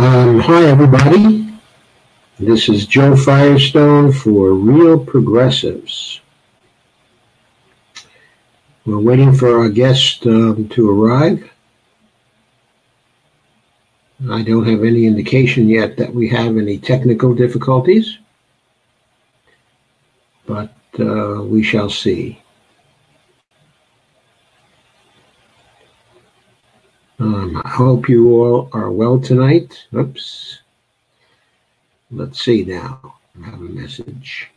Hi, everybody. This is Joe Firestone for Real Progressives. We're waiting for our guest to arrive. I don't have any indication yet that we have any technical difficulties, but we shall see. I hope you all are well tonight. Oops. Let's see now. I have a message.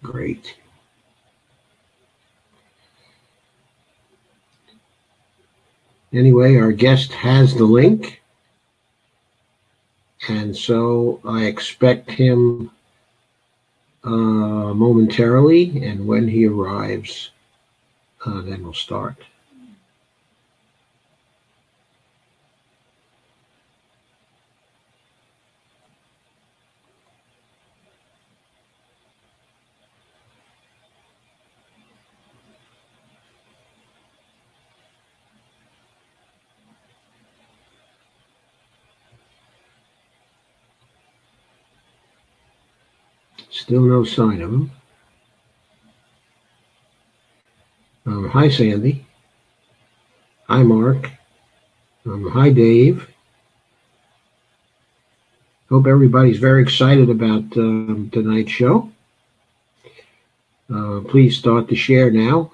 Great. Anyway, our guest has the link, and so I expect him momentarily, and when he arrives, then we'll start. Still no sign of him. Hi, Sandy. Hi, Mark. Hi, Dave. Hope everybody's very excited about tonight's show. Please start to share now.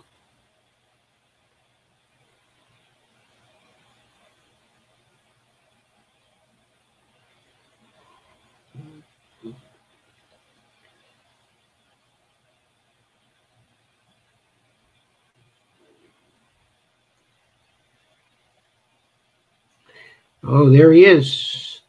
Oh, there he is.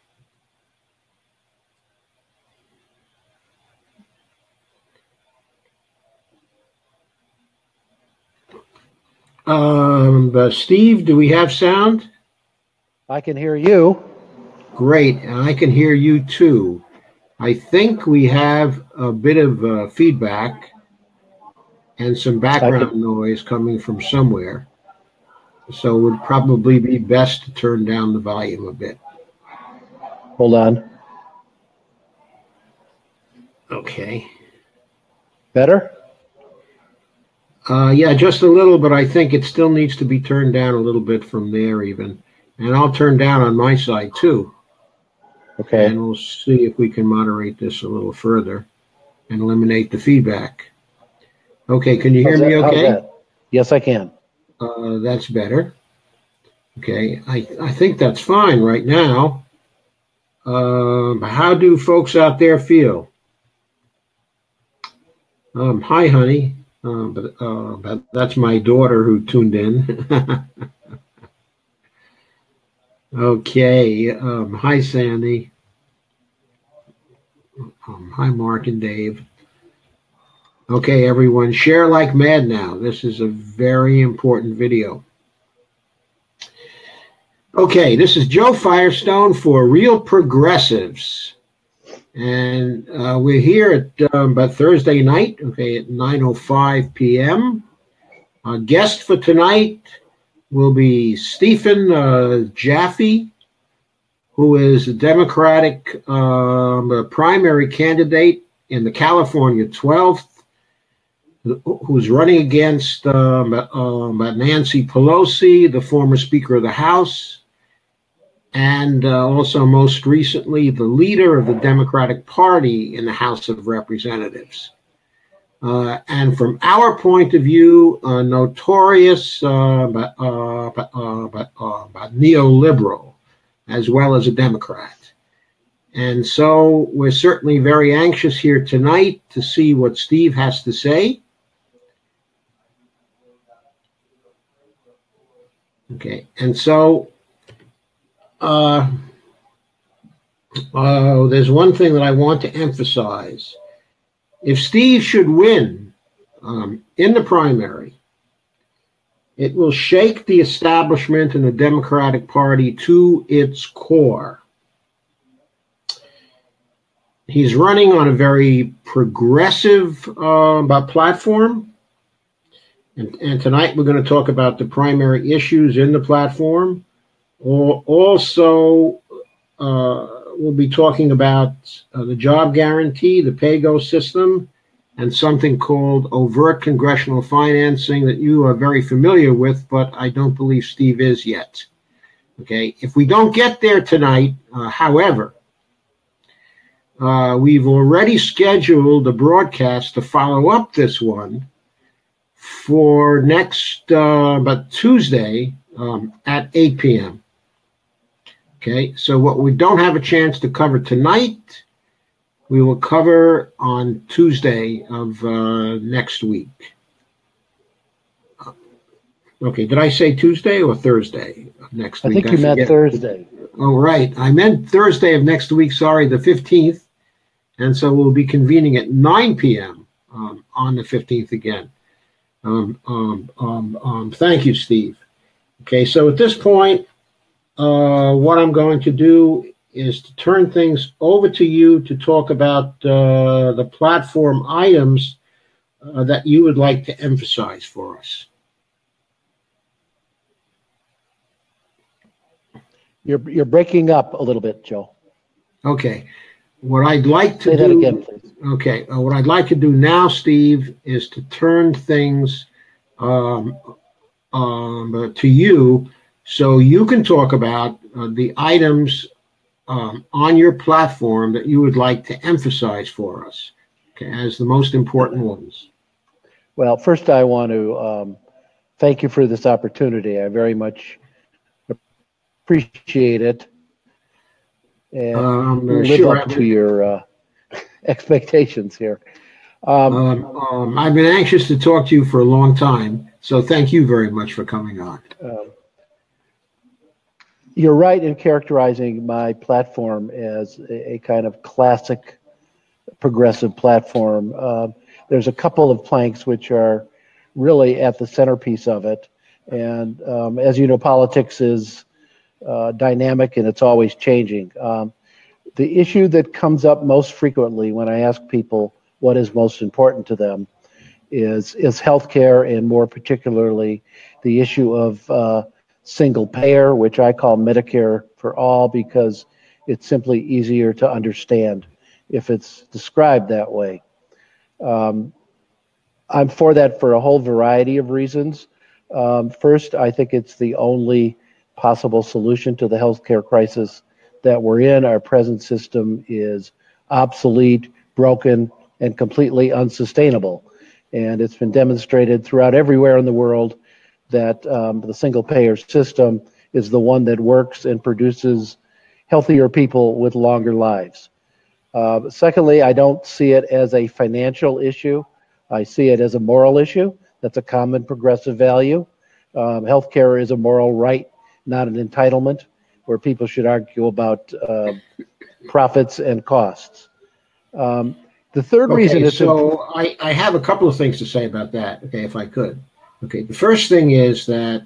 Steve, do we have sound? I can hear you. Great, and I can hear you too. I think we have a bit of feedback and some background noise coming from somewhere. So it would probably be best to turn down the volume a bit. Hold on. Okay. Better? Yeah, just a little, but I think it still needs to be turned down a little bit from there even. And I'll turn down on my side too. Okay. And we'll see if we can moderate this a little further and eliminate the feedback. Okay, can you hear me okay? Yes, I can. That's better. Okay, I think that's fine right now. How do folks out there feel? Hi, honey. But that's my daughter who tuned in. Okay. Hi, Sandy. Hi, Mark and Dave. Okay, everyone, share like mad now. This is a very important video. Okay, this is Joe Firestone for Real Progressives. And we're here at about Thursday night, okay, at 9:05 p.m. Our guest for tonight will be Stephen Jaffe, who is a Democratic primary candidate in the California 12th, who's running against Nancy Pelosi, the former Speaker of the House, and also most recently the leader of the Democratic Party in the House of Representatives. And from our point of view, notorious but neoliberal, as well as a Democrat. And so we're certainly very anxious here tonight to see what Steve has to say. Okay, and so there's one thing that I want to emphasize. If Steve should win in the primary, it will shake the establishment in the Democratic Party to its core. He's running on a very progressive platform. And tonight we're going to talk about the primary issues in the platform. Also, we'll be talking about the job guarantee, the PAYGO system, and something called overt congressional financing that you are very familiar with, but I don't believe Steve is yet. Okay, if we don't get there tonight, however, we've already scheduled a broadcast to follow up this one for next but Tuesday at 8 p.m. Okay, so what we don't have a chance to cover tonight, we will cover on Tuesday of next week. Okay, did I say Tuesday or Thursday of next week? I think you meant Thursday. Oh, right. I meant Thursday of next week, sorry, the 15th. And so we'll be convening at 9 p.m. On the 15th again. Thank you, Steve. Okay, so at this point, what I'm going to do is to turn things over to you to talk about the platform items that you would like to emphasize for us. You're breaking up a little bit, Joe. Okay. What I'd like to Say that again, please. Okay. What I'd like to do now, Steve, is to turn things to you so you can talk about the items on your platform that you would like to emphasize for us, okay, as the most important ones. Well, first I want to thank you for this opportunity. I very much appreciate it and live up to your expectations here. I've been anxious to talk to you for a long time, so thank you very much for coming on. You're right in characterizing my platform as a kind of classic progressive platform. There's a couple of planks which are really at the centerpiece of it. And as you know, politics is dynamic and it's always changing. The issue that comes up most frequently when I ask people what is most important to them is healthcare, and more particularly the issue of single payer, which I call Medicare for all because it's simply easier to understand if it's described that way. I'm for that for a whole variety of reasons. First, I think it's the only possible solution to the healthcare crisis that we're in. Our present system is obsolete, broken, and completely unsustainable. And it's been demonstrated throughout everywhere in the world that the single payer system is the one that works and produces healthier people with longer lives. Secondly, I don't see it as a financial issue. I see it as a moral issue. That's a common progressive value. Healthcare is a moral right, not an entitlement, where people should argue about profits and costs. The third reason is I have a couple of things to say about that, okay, if I could. Okay, the first thing is that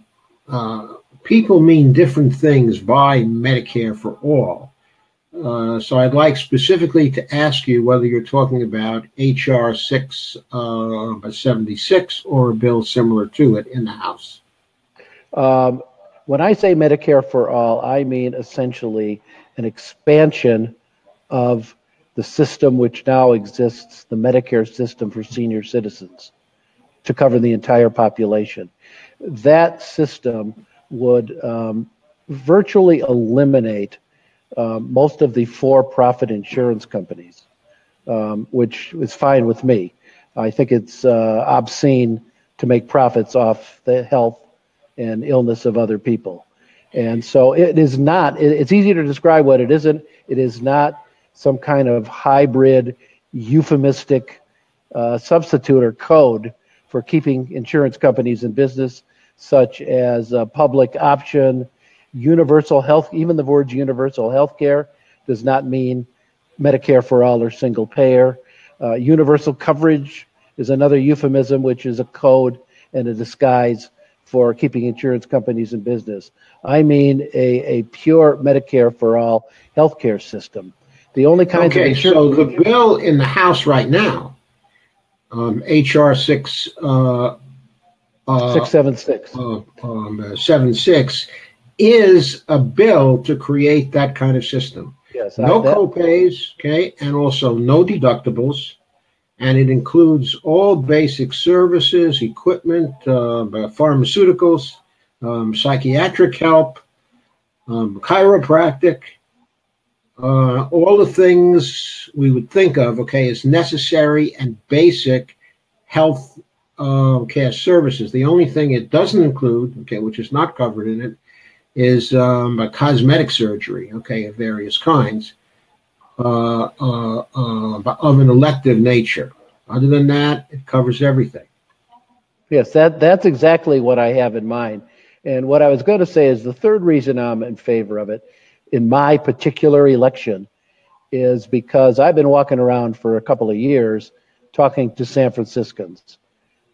people mean different things by Medicare for all. So I'd like specifically to ask you whether you're talking about H.R. 676 or a bill similar to it in the House. When I say Medicare for all, I mean essentially an expansion of the system which now exists, the Medicare system for senior citizens, to cover the entire population. That system would virtually eliminate most of the for-profit insurance companies, which is fine with me. I think it's obscene to make profits off the health and illness of other people. And so it is not, it's easy to describe what it isn't. It is not some kind of hybrid, euphemistic substitute or code for keeping insurance companies in business, such as public option, universal health. Even the words universal health care does not mean Medicare for all or single payer. Universal coverage is another euphemism, which is a code and a disguise for keeping insurance companies in business. I mean a pure Medicare for all healthcare system. The only kinds of insurance. So the bill in the House right now, H.R. 676, is a bill to create that kind of system. Yes, No copays, okay, and also no deductibles. And it includes all basic services, equipment, pharmaceuticals, psychiatric help, chiropractic, all the things we would think of, okay, as necessary and basic health care services. The only thing it doesn't include, okay, which is not covered in it, is a cosmetic surgery, okay, of various kinds, of an elective nature. Other than that, it covers everything. Yes, that's exactly what I have in mind. And what I was going to say is the third reason I'm in favor of it in my particular election is because I've been walking around for a couple of years talking to San Franciscans.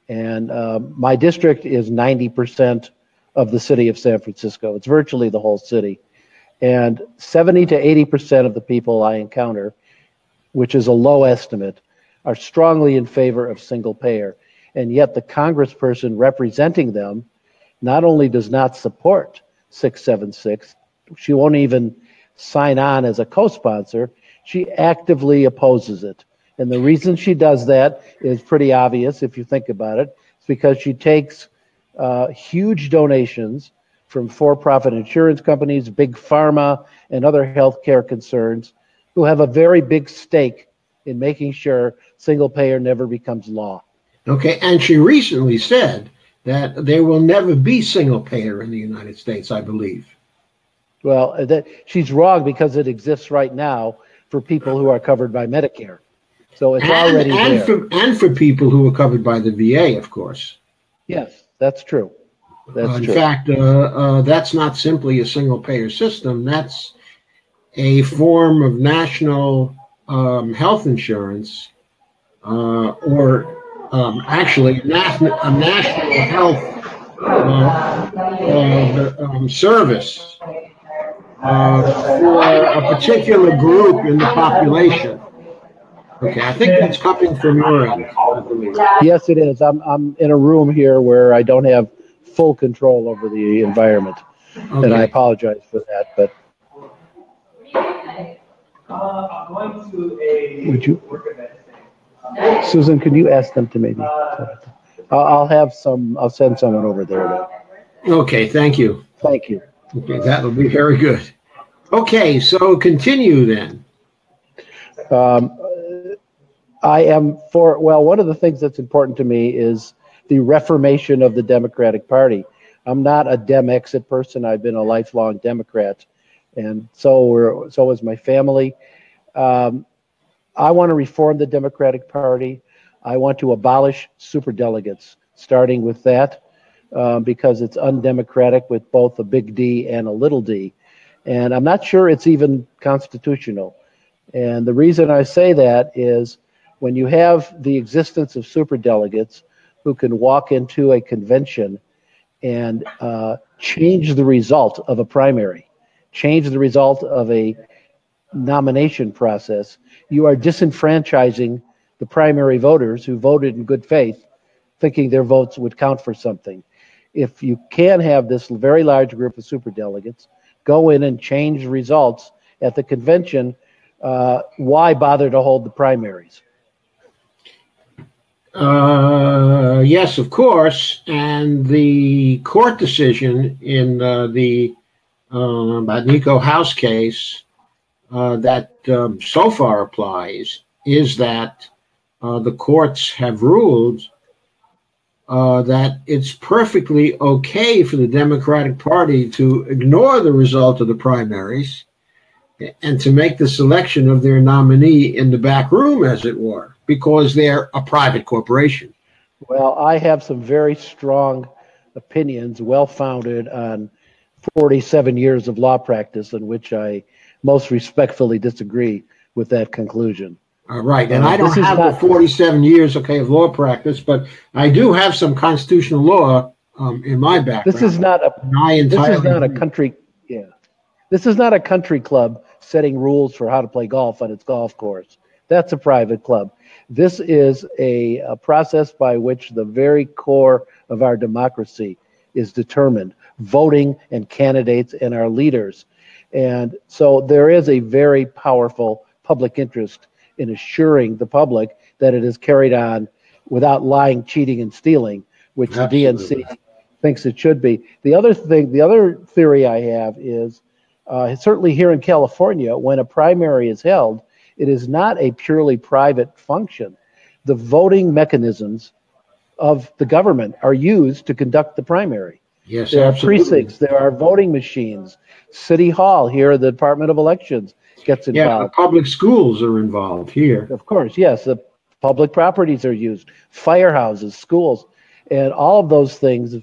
And my district is 90% of the city of San Francisco. It's virtually the whole city. And 70 to 80% of the people I encounter, which is a low estimate, are strongly in favor of single payer. And yet the congressperson representing them not only does not support 676, she won't even sign on as a co-sponsor, she actively opposes it. And the reason she does that is pretty obvious if you think about it. It's because she takes huge donations from for-profit insurance companies, big pharma, and other healthcare concerns who have a very big stake in making sure single payer never becomes law. Okay, and she recently said that there will never be single payer in the United States, I believe. Well, she's wrong because it exists right now for people who are covered by Medicare. So it's already there. And for people who are covered by the VA, of course. Yes, that's true. That's in true. fact, that's not simply a single payer system. That's a form of national health insurance, or actually a national health service for a particular group in the population. Okay, I think that's coming from your end, I believe. Yes, it is. I'm in a room here where I don't have full control over the environment, and I apologize for that. But would you, Susan? Can you ask them to maybe? I'll send someone over there. Okay, thank you. Thank you. Okay, that will be very good. Okay, so continue then. I am for, well, one of the things that's important to me is the reformation of the Democratic Party. I'm not a Dem-exit person. I've been a lifelong Democrat, and so is my family. I want to reform the Democratic Party. I want to abolish superdelegates, starting with that, because it's undemocratic with both a big D and a little d. And I'm not sure it's even constitutional. And the reason I say that is when you have the existence of superdelegates who can walk into a convention and change the result of a primary, change the result of a nomination process, you are disenfranchising the primary voters who voted in good faith, thinking their votes would count for something. If you can have this very large group of superdelegates go in and change results at the convention, why bother to hold the primaries? Yes, of course. And the court decision in the Badnico House case that so far applies is that the courts have ruled that it's perfectly okay for the Democratic Party to ignore the result of the primaries and to make the selection of their nominee in the back room, as it were, because they're a private corporation. Well, I have some very strong opinions, well-founded on 47 years of law practice, in which I most respectfully disagree with that conclusion. Right, and I don't have the 47 years, of law practice, but I do have some constitutional law in my background. This is not a country. Yeah, this is not a country club setting rules for how to play golf on its golf course. That's a private club. This is a process by which the very core of our democracy is determined. voting and candidates and our leaders. And so there is a very powerful public interest in assuring the public that it is carried on without lying, cheating, and stealing, which the DNC thinks it should be. The other theory I have is certainly here in California, when a primary is held, it is not a purely private function. The voting mechanisms of the government are used to conduct the primary. Yes, there absolutely. are precincts, there are voting machines. City Hall here, the Department of Elections gets involved. Yeah, public schools are involved here. Of course, yes, the public properties are used, firehouses, schools, and all of those things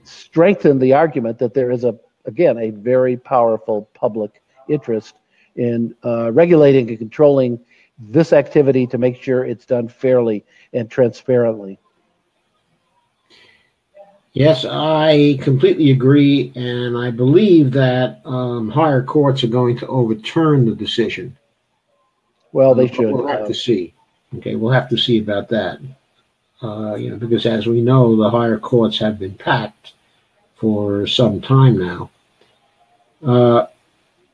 strengthen the argument that there is again a very powerful public interest in regulating and controlling this activity to make sure it's done fairly and transparently. Yes, I completely agree, and I believe that higher courts are going to overturn the decision. Well, they should. We'll have to see. Okay, we'll have to see about that. Because as we know, the higher courts have been packed for some time now.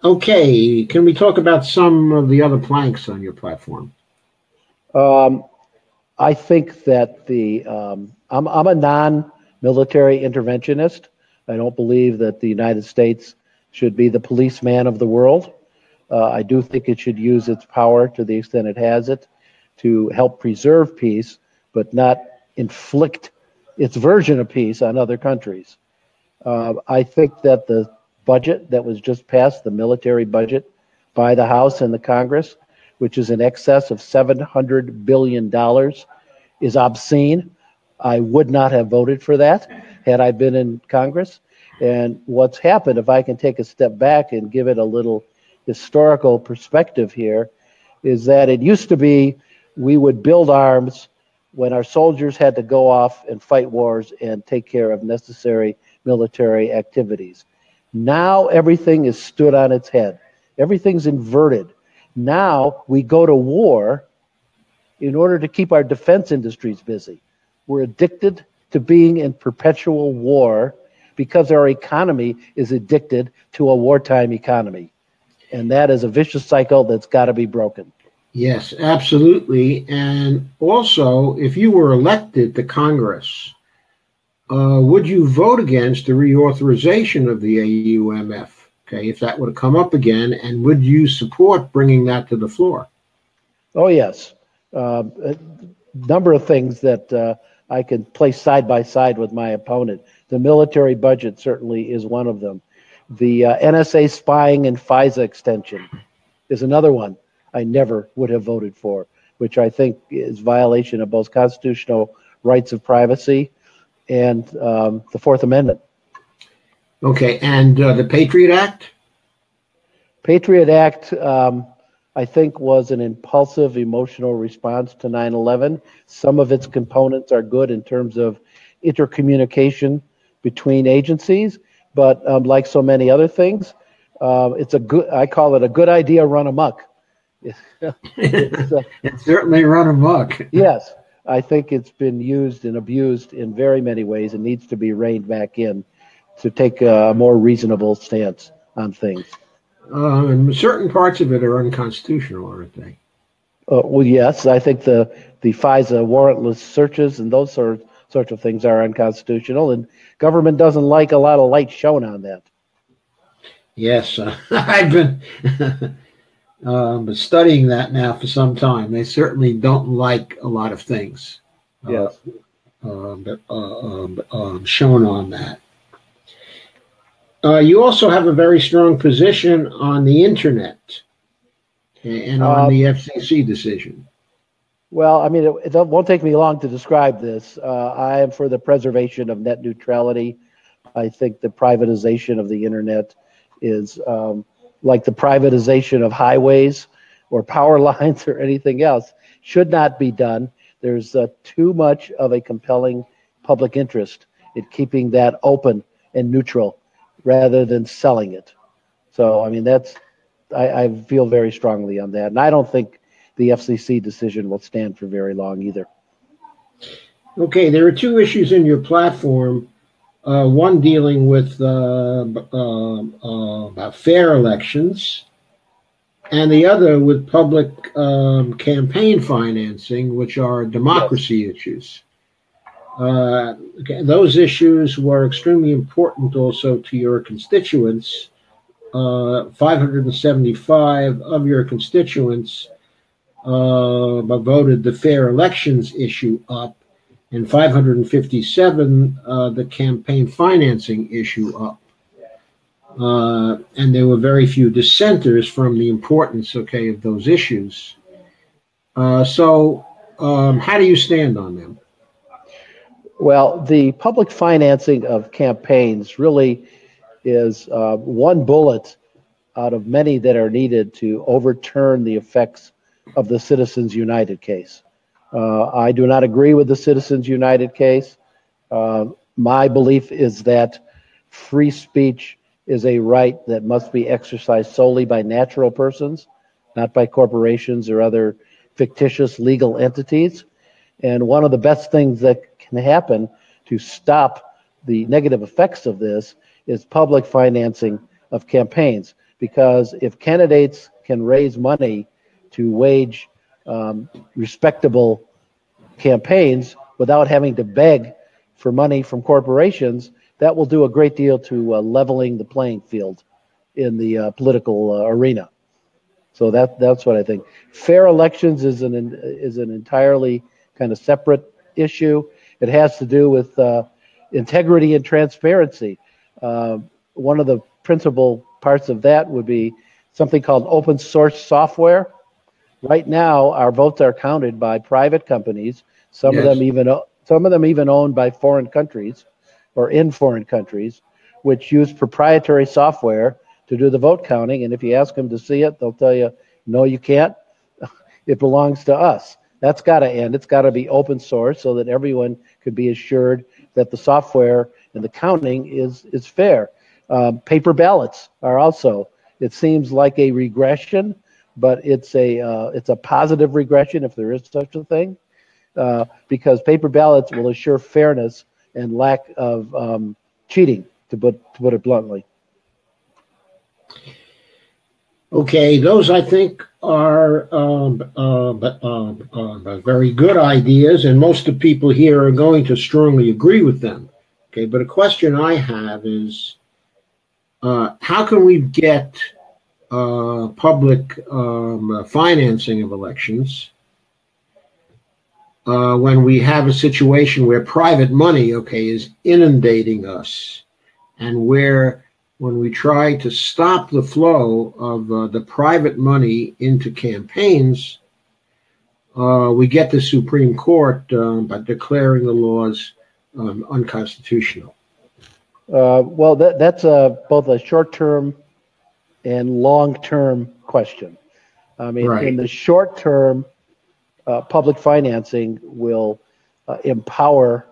Okay, can we talk about some of the other planks on your platform? I think that I'm a non-military interventionist. I don't believe that the United States should be the policeman of the world. I do think it should use its power to the extent it has it to help preserve peace, but not inflict its version of peace on other countries. I think that the budget that was just passed, the military budget by the House and the Congress, which is in excess of $700 billion, is obscene. I would not have voted for that had I been in Congress. And what's happened, if I can take a step back and give it a little historical perspective here, is that it used to be we would build arms when our soldiers had to go off and fight wars and take care of necessary military activities. Now everything is stood on its head. Everything's inverted. Now we go to war in order to keep our defense industries busy. We're addicted to being in perpetual war because our economy is addicted to a wartime economy. And that is a vicious cycle that's got to be broken. Yes, absolutely. And also, if you were elected to Congress, would you vote against the reauthorization of the AUMF? Okay, if that were to come up again, and would you support bringing that to the floor? Oh, yes. A number of things that I can place side by side with my opponent. The military budget certainly is one of them. The NSA spying and FISA extension is another one I never would have voted for, which I think is violation of both constitutional rights of privacy and the Fourth Amendment. Okay, and the Patriot Act? Patriot Act, I think, was an impulsive, emotional response to 9/11. Some of its components are good in terms of intercommunication between agencies, but like so many other things, I call it a good idea run amok. It's certainly run amok. Yes, I think it's been used and abused in very many ways and needs to be reined back in to take a more reasonable stance on things. And certain parts of it are unconstitutional, aren't they? Well, yes, I think the FISA warrantless searches and those sorts of things are unconstitutional, and government doesn't like a lot of light shown on that. Yes, I've been studying that now for some time. They certainly don't like a lot of things Yes. Shown on that. You also have a very strong position on the internet and on the FCC decision. Well, I mean, it won't take me long to describe this. I am for the preservation of net neutrality. I think the privatization of the internet is like the privatization of highways or power lines or anything else. Should not be done. There's too much of a compelling public interest in keeping that open and neutral rather than selling it. So, I mean, I feel very strongly on that. And I don't think the FCC decision will stand for very long either. Okay, there are two issues in your platform. one dealing with about fair elections, and the other with public campaign financing, which are democracy issues. Those issues were extremely important also to your constituents. 575 of your constituents voted the fair elections issue up, and 557 the campaign financing issue up. And there were very few dissenters from the importance, of those issues. So how do you stand on them? Well, the public financing of campaigns really is one bullet out of many that are needed to overturn the effects of the Citizens United case. I do not agree with the Citizens United case. My belief is that free speech is a right that must be exercised solely by natural persons, not by corporations or other fictitious legal entities. And one of the best things that can happen to stop the negative effects of this is public financing of campaigns. Because if candidates can raise money to wage respectable campaigns without having to beg for money from corporations, that will do a great deal to leveling the playing field in the political arena. So that's what I think. Fair elections is an entirely kind of separate issue. It has to do with integrity and transparency. One of the principal parts of that would be something called open source software. Right now, our votes are counted by private companies. Some of them even owned by foreign countries or in foreign countries, which use proprietary software to do the vote counting. And if you ask them to see it, they'll tell you, no, you can't. It belongs to us. That's got to end. It's got to be open source so that everyone could be assured that the software and the counting is fair. Paper ballots are also, it seems like a regression, but it's a positive regression if there is such a thing, because paper ballots will assure fairness and lack of cheating, to put it bluntly. Okay, those I think are very good ideas, and most of the people here are going to strongly agree with them. Okay, but a question I have is, how can we get public financing of elections when we have a situation where private money, is inundating us, and where when we try to stop the flow of the private money into campaigns, we get the Supreme Court by declaring the laws unconstitutional? Well, that's both a short-term and long-term question. I mean, in the short term, public financing will empower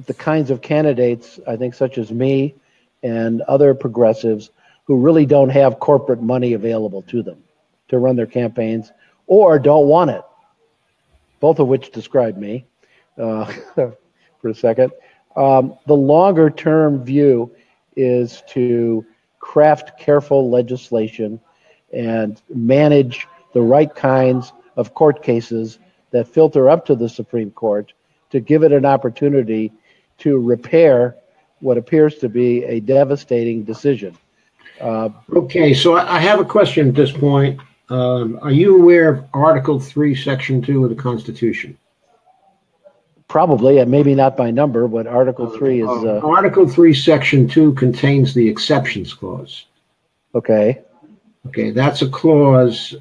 the kinds of candidates, I think, such as me and other progressives who really don't have corporate money available to them to run their campaigns or don't want it, both of which describe me for a second. The longer term view is to craft careful legislation and manage the right kinds of court cases that filter up to the Supreme Court to give it an opportunity to repair what appears to be a devastating decision. Okay, so I have a question at this point. Are you aware of Article 3, Section 2 of the Constitution? Probably, and maybe not by number, but Article 3 is... Article 3, Section 2 contains the exceptions clause. Okay, that's a clause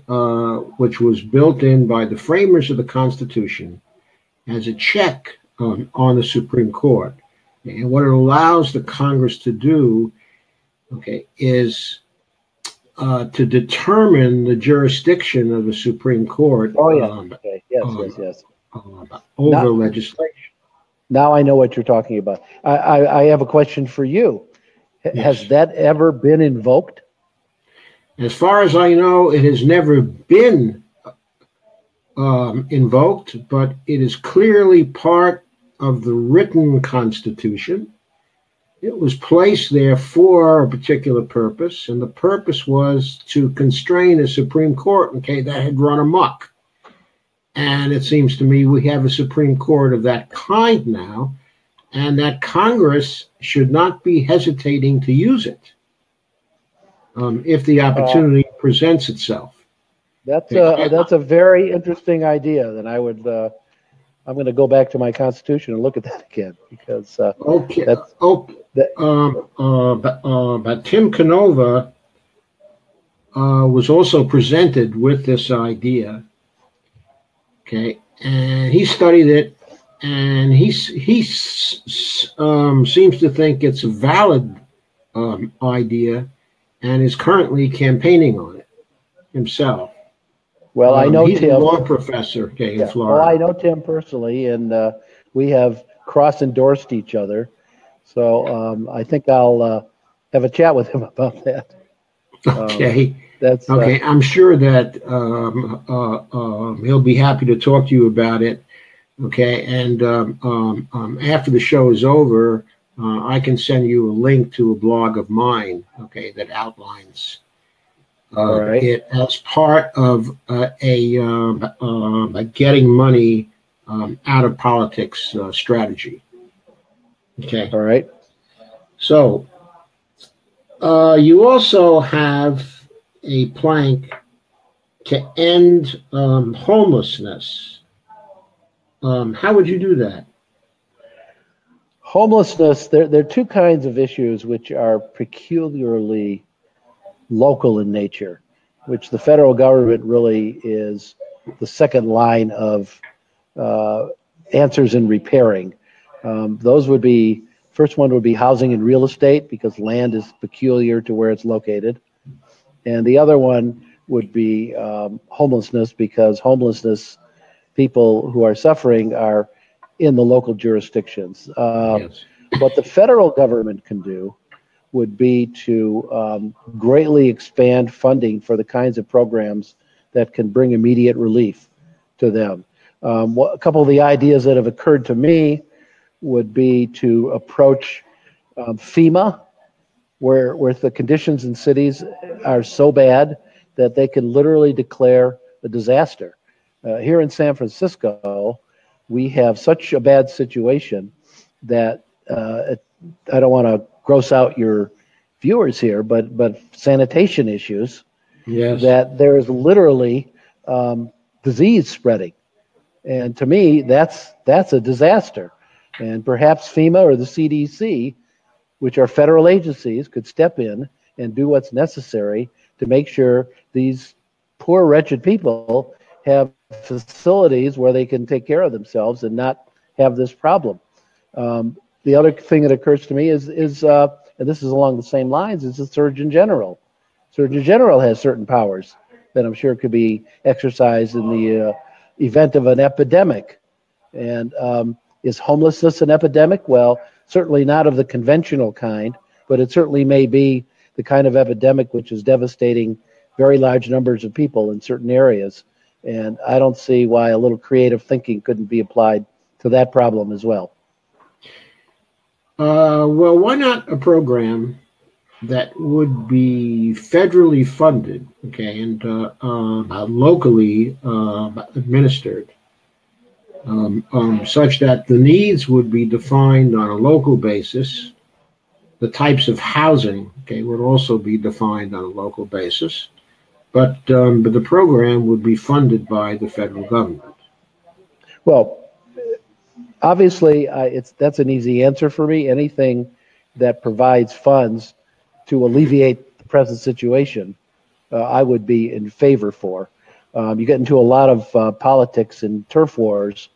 which was built in by the framers of the Constitution as a check on the Supreme Court. And what it allows the Congress to do, is to determine the jurisdiction of the Supreme Court. Yes. Over legislation. Now I know what you're talking about. I have a question for you. Has that ever been invoked? As far as I know, it has never been invoked, but it is clearly part of the written Constitution. It was placed there for a particular purpose, and the purpose was to constrain the Supreme Court, okay, that had run amok. And it seems to me we have a Supreme Court of that kind now, and that Congress should not be hesitating to use it if the opportunity presents itself. That's a very interesting idea. Then I'm going to go back to my Constitution and look at that again because okay. But Tim Canova was also presented with this idea. Okay, and he studied it, and he seems to think it's a valid idea, and is currently campaigning on it himself. Well, I know he's Tim. A law professor, okay, in Florida. Oh, I know Tim personally, and we have cross-endorsed each other. So I think I'll have a chat with him about that. Okay. That's okay. I'm sure that he'll be happy to talk to you about it. Okay, and after the show is over, I can send you a link to a blog of mine. Okay, that outlines it as part of a getting money out of politics strategy. Okay. All right. So you also have a plank to end homelessness. How would you do that? Homelessness, there are two kinds of issues which are peculiarly local in nature, which the federal government really is the second line of answers in repairing. Those would be, first one would be housing and real estate because land is peculiar to where it's located. And the other one would be homelessness because homelessness, people who are suffering are in the local jurisdictions. Yes. What the federal government can do would be to greatly expand funding for the kinds of programs that can bring immediate relief to them. A couple of the ideas that have occurred to me would be to approach FEMA, where the conditions in cities are so bad that they can literally declare a disaster. Here in San Francisco, we have such a bad situation that I don't want to gross out your viewers here, but sanitation issues. Yes. That there is literally disease spreading, and to me, that's a disaster. And perhaps FEMA or the CDC, which are federal agencies, could step in and do what's necessary to make sure these poor, wretched people have facilities where they can take care of themselves and not have this problem. The other thing that occurs to me is and this is along the same lines, is the Surgeon General. Surgeon General has certain powers that I'm sure could be exercised in the event of an epidemic. And is homelessness an epidemic? Well, certainly not of the conventional kind, but it certainly may be the kind of epidemic which is devastating very large numbers of people in certain areas. And I don't see why a little creative thinking couldn't be applied to that problem as well. Well, why not a program that would be federally funded, okay, and locally administered, such that the needs would be defined on a local basis. The types of housing, okay, would also be defined on a local basis, but the program would be funded by the federal government. Well, obviously, that's an easy answer for me. Anything that provides funds to alleviate the present situation, I would be in favor for. You get into a lot of politics and turf wars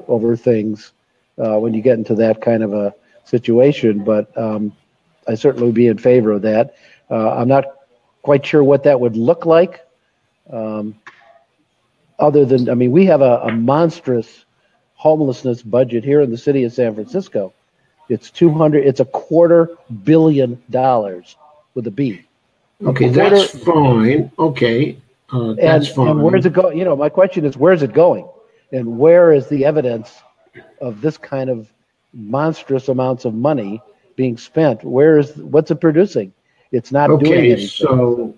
over things when you get into that kind of a situation, but I certainly would be in favor of that. I'm not quite sure what that would look like, other than, I mean, we have a monstrous homelessness budget here in the city of San Francisco. It's $250 million with a B. Okay, that's fine. Okay, that's fine. And where's it going? You know, my question is, where's it going? And where is the evidence of this kind of monstrous amounts of money being spent. What's it producing? It's not doing Okay, anything.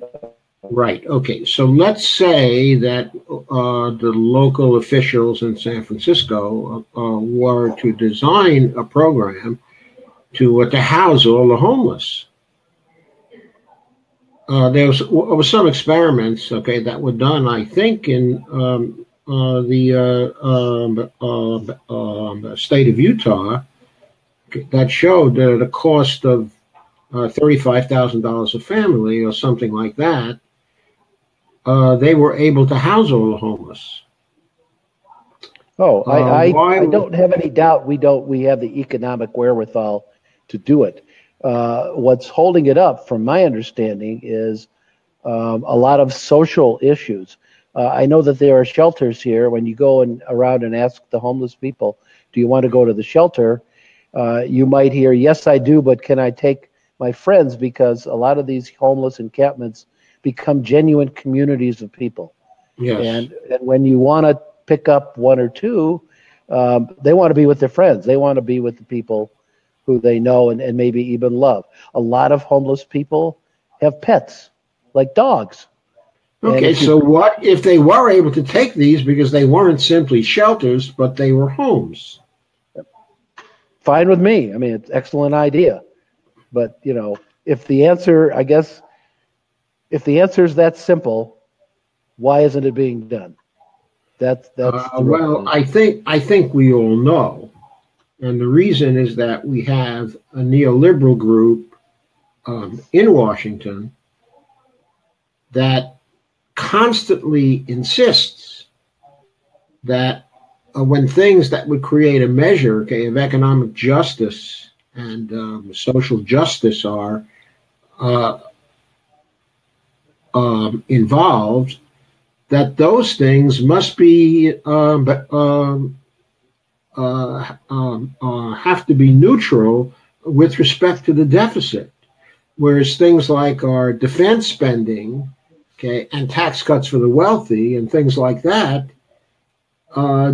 right. Okay, so let's say that the local officials in San Francisco were to design a program to house all the homeless. There was some experiments, okay, that were done, I think, in the state of Utah that showed that at a cost of $35,000 a family or something like that, they were able to house all the homeless. Oh, Why? I don't have any doubt we have the economic wherewithal to do it. What's holding it up, from my understanding, is a lot of social issues. I know that there are shelters here. When you go around and ask the homeless people, do you want to go to the shelter? You might hear, yes, I do, but can I take my friends? Because a lot of these homeless encampments become genuine communities of people. Yes. And when you want to pick up one or two, they want to be with their friends. They want to be with the people who they know and maybe even love. A lot of homeless people have pets, like dogs. And Okay, so what if they were able to take these because they weren't simply shelters, but they were homes? Fine with me. I mean, it's an excellent idea. But, if the answer, I guess, if the answer is that simple, why isn't it being done? That's the real Well, question. I think we all know, and the reason is that we have a neoliberal group in Washington that constantly insists that when things that would create a measure, okay, of economic justice and social justice are uh, involved, that those things must be have to be neutral with respect to the deficit, whereas things like our defense spending, okay, and tax cuts for the wealthy and things like that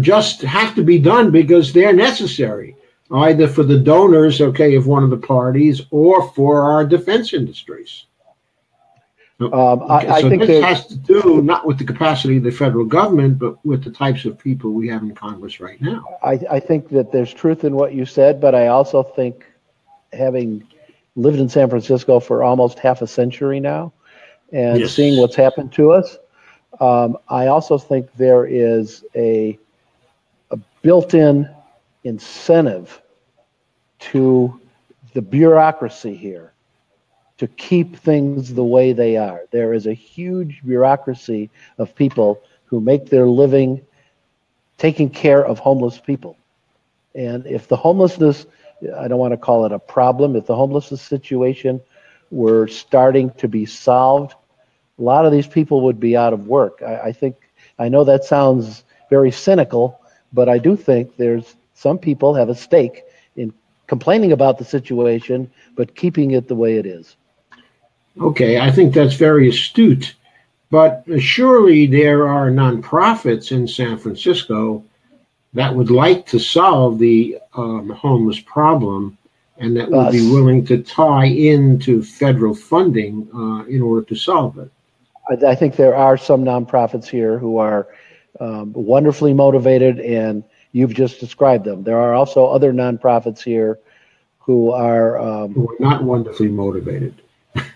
just have to be done because they're necessary, either for the donors, okay, of one of the parties or for our defense industries. Okay, I so think this there's has to do not with the capacity of the federal government, but with the types of people we have in Congress right now. I think that there's truth in what you said, but I also think, having lived in San Francisco for almost half a century now and seeing Yes. what's happened to us, I also think there is a built-in incentive to the bureaucracy here to keep things the way they are. There is a huge bureaucracy of people who make their living taking care of homeless people. And if the homelessness, I don't want to call it a problem, if the homelessness situation were starting to be solved, a lot of these people would be out of work. I think, I know that sounds very cynical, but I do think there's some people have a stake in complaining about the situation, but keeping it the way it is. Okay, I think that's very astute. But surely there are nonprofits in San Francisco that would like to solve the homeless problem and that would be Uh, willing to tie into federal funding in order to solve it. I think there are some nonprofits here who are wonderfully motivated, and you've just described them. There are also other nonprofits here who are Who are not wonderfully motivated.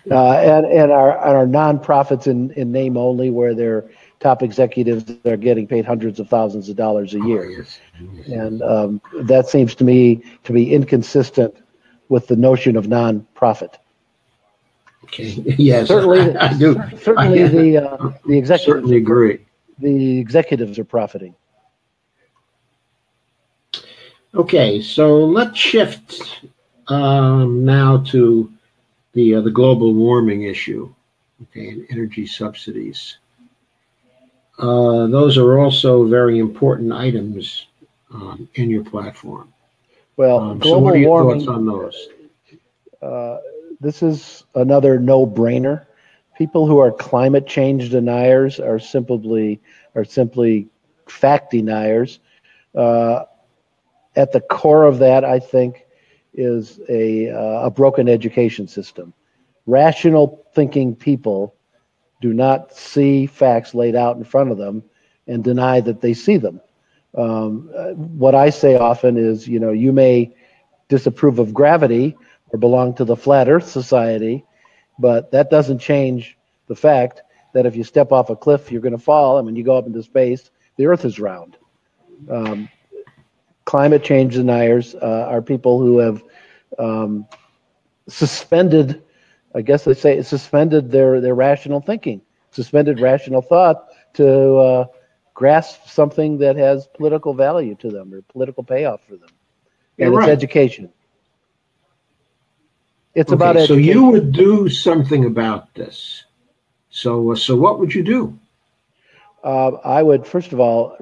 and are nonprofits in name only, where their top executives are getting paid hundreds of thousands of dollars a Oh, year, yes. Yes, yes. and that seems to me to be inconsistent with the notion of nonprofit. Okay. Yes, Certainly, I do. certainly I the executives certainly are agree. the executives are profiting. Okay, so let's shift now to the global warming issue, okay, and energy subsidies. Those are also very important items in your platform. Well, So, what are global your thoughts warming, on those? uh, this is another no-brainer. People who are climate change deniers are simply fact deniers. Uh, at the core of that, I think, is a broken education system. Rational thinking people do not see facts laid out in front of them and deny that they see them. What I say often is, you may disapprove of gravity or belong to the Flat Earth Society, but that doesn't change the fact that if you step off a cliff, you're going to fall, and when you go up into space, the Earth is round. Climate change deniers are people who have suspended, I guess they say, suspended their rational thinking, suspended rational thought to grasp something that has political value to them or political payoff for them. Yeah, and it's right. education. It's Okay, about so education. you would do something about this. So what would you do? I would, first of all,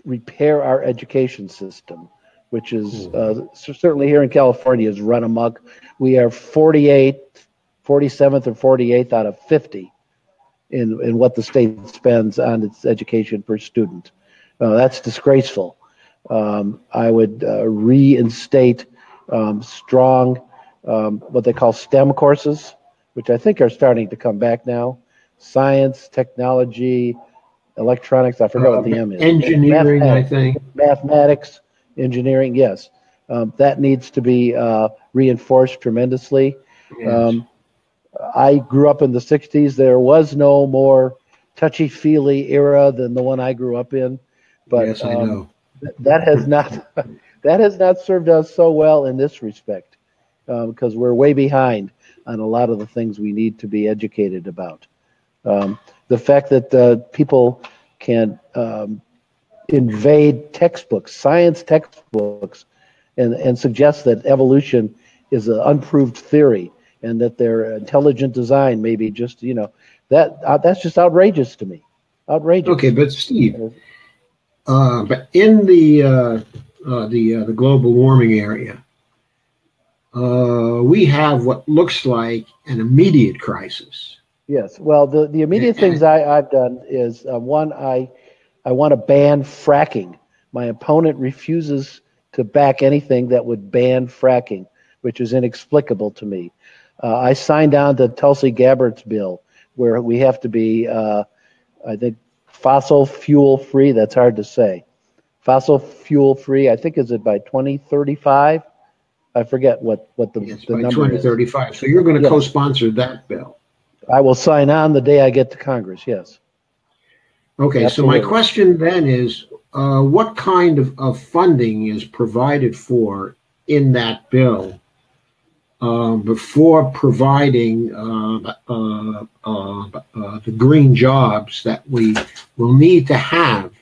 repair our education system, which is certainly here in California is run amok. We are 47th or 48th out of 50 in what the state spends on its education per student. That's disgraceful. I would reinstate strong, what they call STEM courses, which I think are starting to come back now. Science, technology, electronics, I forgot what the M is. Engineering, I think. Mathematics, engineering, yes. That needs to be reinforced tremendously. Yes. I grew up in the 60s. There was no more touchy-feely era than the one I grew up in. But yes, I know. that has not served us so well in this respect, because we're way behind on a lot of the things we need to be educated about. The fact that people can invade textbooks, science textbooks, and suggest that evolution is an unproved theory and that their intelligent design may be just, that's just outrageous to me. Outrageous. Okay, but Steve, but in the global warming area, we have what looks like an immediate crisis. Yes. Well, the immediate things I've done is one, I want to ban fracking. My opponent refuses to back anything that would ban fracking, which is inexplicable to me. I signed on to Tulsi Gabbard's bill, where we have to be, I think, fossil fuel free. That's hard to say. Fossil fuel free. I think is it by 2035. I forget what the By number 2035. is. So you're going to Yes. co-sponsor that bill. I will sign on the day I get to Congress. Yes. Okay, Absolutely. so my question then is, what kind of funding is provided for in that bill before providing the green jobs that we will need to have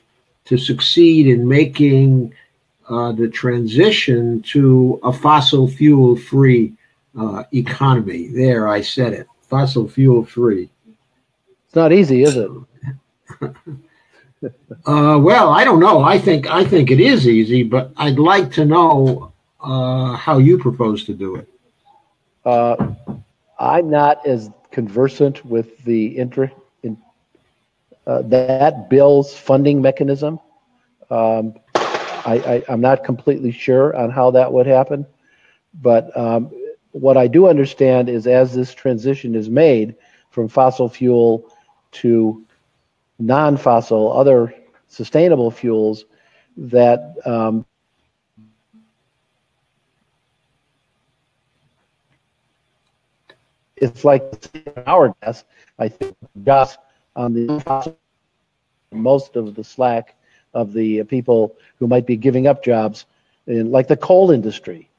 to succeed in making the transition to a fossil fuel free economy? There, I said it. Fossil fuel free. It's not easy, is it? Well, I don't know. I think it is easy, but I'd like to know how you propose to do it. I'm not as conversant with that bill's funding mechanism. I'm not completely sure on how that would happen, but what I do understand is as this transition is made from fossil fuel to non-fossil, other sustainable fuels, that it's like an hourglass. I think jobs on the fossil, most of the slack of the people who might be giving up jobs in like the coal industry.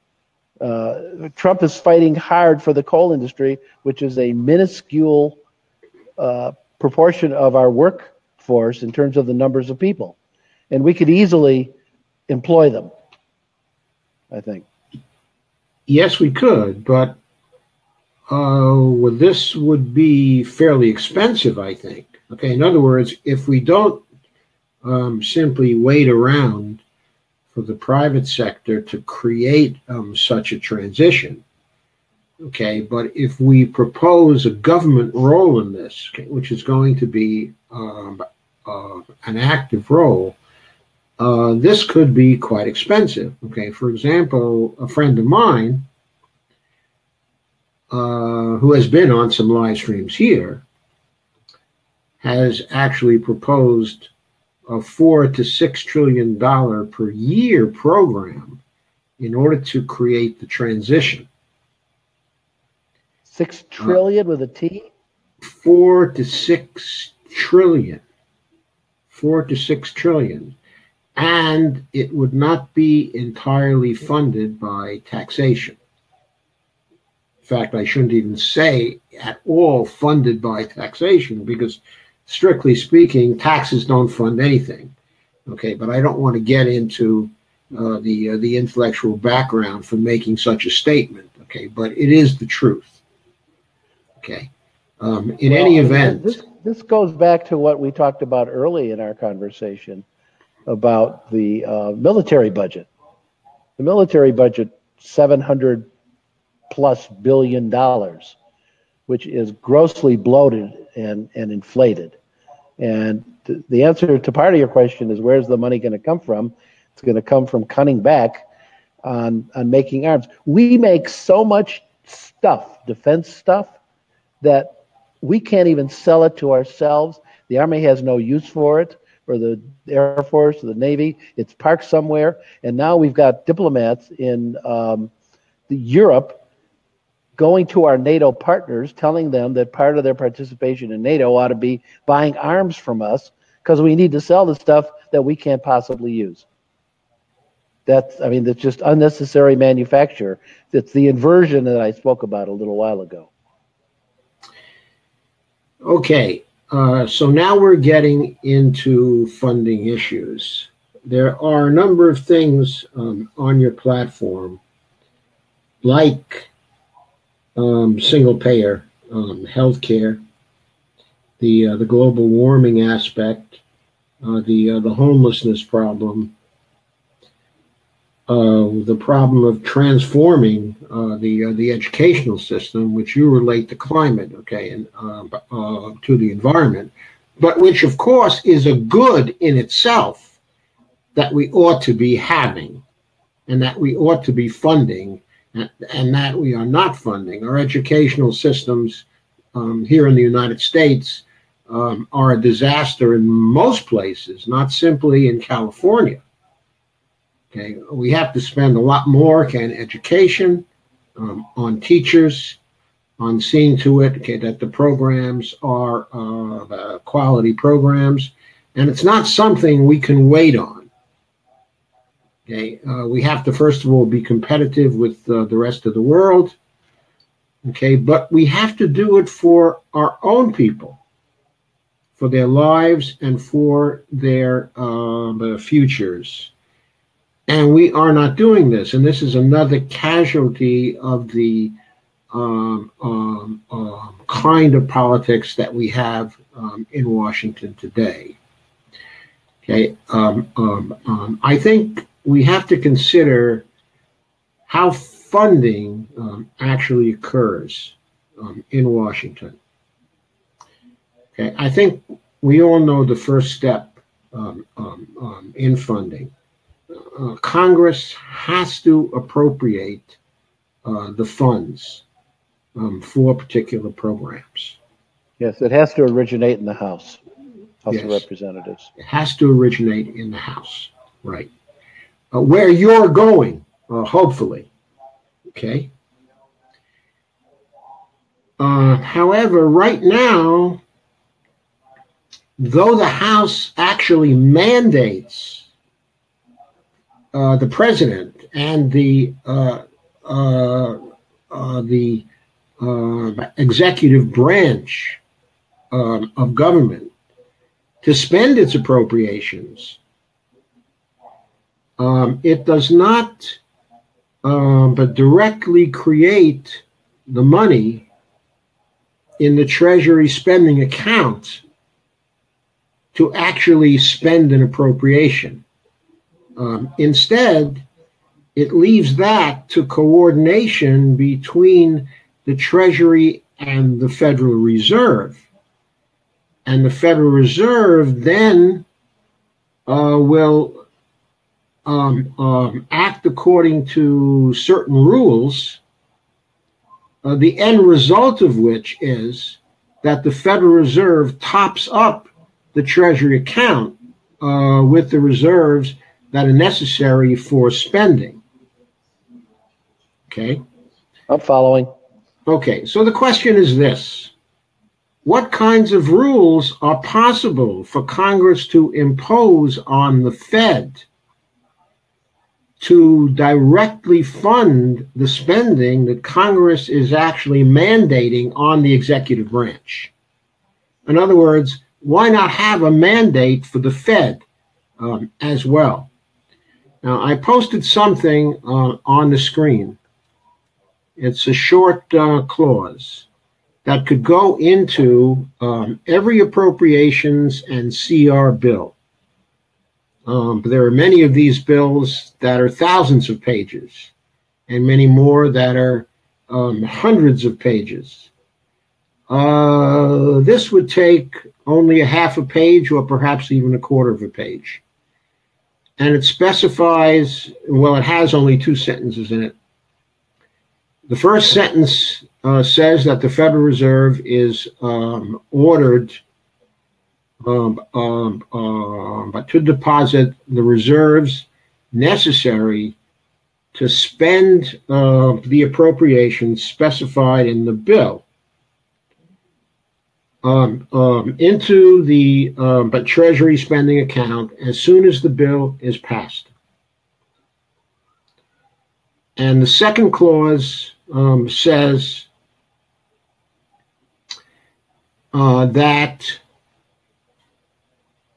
Trump is fighting hard for the coal industry, which is a minuscule proportion of our workforce in terms of the numbers of people. And we could easily employ them, I think. Yes, we could, but this would be fairly expensive, I think. Okay, in other words, if we don't simply wait around for the private sector to create such a transition, okay, but if we propose a government role in this, okay, which is going to be an active role, this could be quite expensive. Okay, for example, a friend of mine who has been on some live streams here has actually proposed a $4 to $6 trillion per year program in order to create the transition. 6 trillion with a T? 4 to 6 trillion. 4 to 6 trillion. And it would not be entirely funded by taxation. In fact, I shouldn't even say at all funded by taxation, because strictly speaking, taxes don't fund anything. Okay, but I don't want to get into the intellectual background for making such a statement. Okay, but it is the truth. Okay, in any event, this goes back to what we talked about early in our conversation about the military budget. The military budget, $700+ billion, which is grossly bloated and inflated. And the answer to part of your question is, where's the money going to come from? It's going to come from cutting back on making arms. We make so much stuff, defense stuff, that we can't even sell it to ourselves. The Army has no use for it, or the Air Force, or the Navy. It's parked somewhere. And now we've got diplomats in Europe going to our NATO partners, telling them that part of their participation in NATO ought to be buying arms from us, because we need to sell the stuff that we can't possibly use. That's just unnecessary manufacture. It's the inversion that I spoke about a little while ago. Okay, so now we're getting into funding issues. There are a number of things on your platform, like single payer healthcare, the global warming aspect, the homelessness problem, the problem of transforming the educational system, which you relate to climate, okay, and to the environment, but which of course is a good in itself that we ought to be having, and that we ought to be funding, and that we are not funding. Our educational systems here in the United States are a disaster in most places, not simply in California. Okay, we have to spend a lot more on education, on teachers, on seeing to it, okay, that the programs are quality programs, and it's not something we can wait on. Okay, we have to first of all be competitive with the rest of the world. Okay, but we have to do it for our own people, for their lives and for their futures. And we are not doing this, and this is another casualty of the kind of politics that we have in Washington today. Okay, I think we have to consider how funding actually occurs in Washington. Okay, I think we all know the first step in funding. Congress has to appropriate the funds for particular programs. Yes, it has to originate in the House Yes. of Representatives. It has to originate in the House, right? Where you're going, hopefully. Okay. However, right now, though the House actually mandates the president and the executive branch of government to spend its appropriations, it does not but directly create the money in the Treasury spending account to actually spend an appropriation. Instead, it leaves that to coordination between the Treasury and the Federal Reserve. And the Federal Reserve then will act according to certain rules, the end result of which is that the Federal Reserve tops up the Treasury account with the reserves that are necessary for spending. Okay? I'm following. Okay, so the question is this. What kinds of rules are possible for Congress to impose on the Fed to directly fund the spending that Congress is actually mandating on the executive branch? In other words, why not have a mandate for the Fed as well? Now, I posted something on the screen. It's a short clause that could go into every appropriations and CR bill. There are many of these bills that are thousands of pages, and many more that are hundreds of pages. This would take only a half a page or perhaps even a quarter of a page. And it specifies, well, it has only 2 sentences in it. The first sentence says that the Federal Reserve is ordered to deposit the reserves necessary to spend the appropriations specified in the bill into the Treasury spending account as soon as the bill is passed. And the second clause says that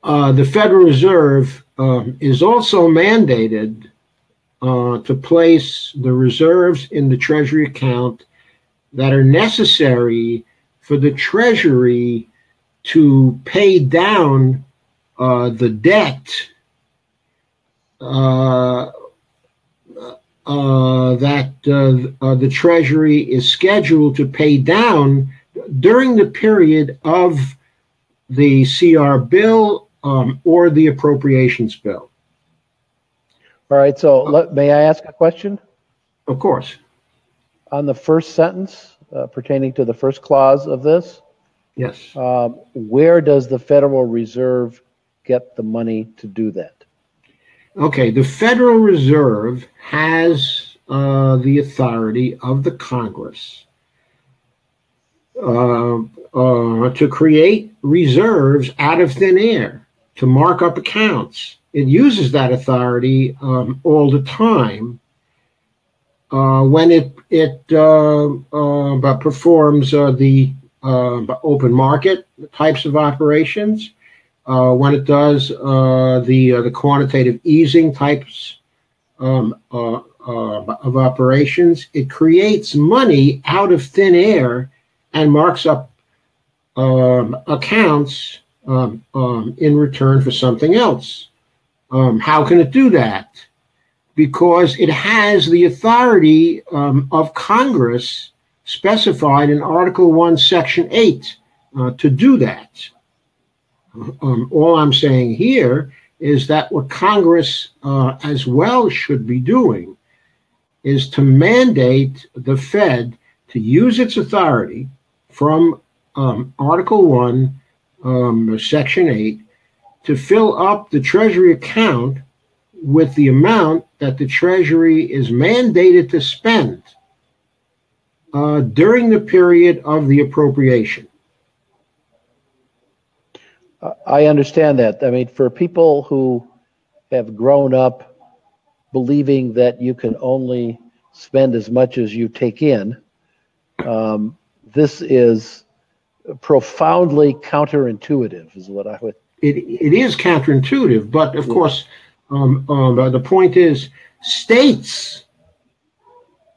the Federal Reserve is also mandated to place the reserves in the Treasury account that are necessary for the Treasury to pay down the debt that the Treasury is scheduled to pay down during the period of the CR bill or the appropriations bill. All right, so may I ask a question? Of course. On the first sentence pertaining to the first clause of this, yes. Where does the Federal Reserve get the money to do that? Okay, the Federal Reserve has the authority of the Congress to create reserves out of thin air, to mark up accounts. It uses that authority all the time when it performs the open market types of operations, when it does the quantitative easing types of operations. It creates money out of thin air and marks up accounts in return for something else. How can it do that? Because it has the authority of Congress specified in Article 1, Section 8 to do that. All I'm saying here is that what Congress as well should be doing is to mandate the Fed to use its authority from Article 1, Section 8, to fill up the Treasury account with the amount that the Treasury is mandated to spend during the period of the appropriation. I understand that. I mean, for people who have grown up believing that you can only spend as much as you take in, this is profoundly counterintuitive, is what I would. It is counterintuitive, but of course, the point is, states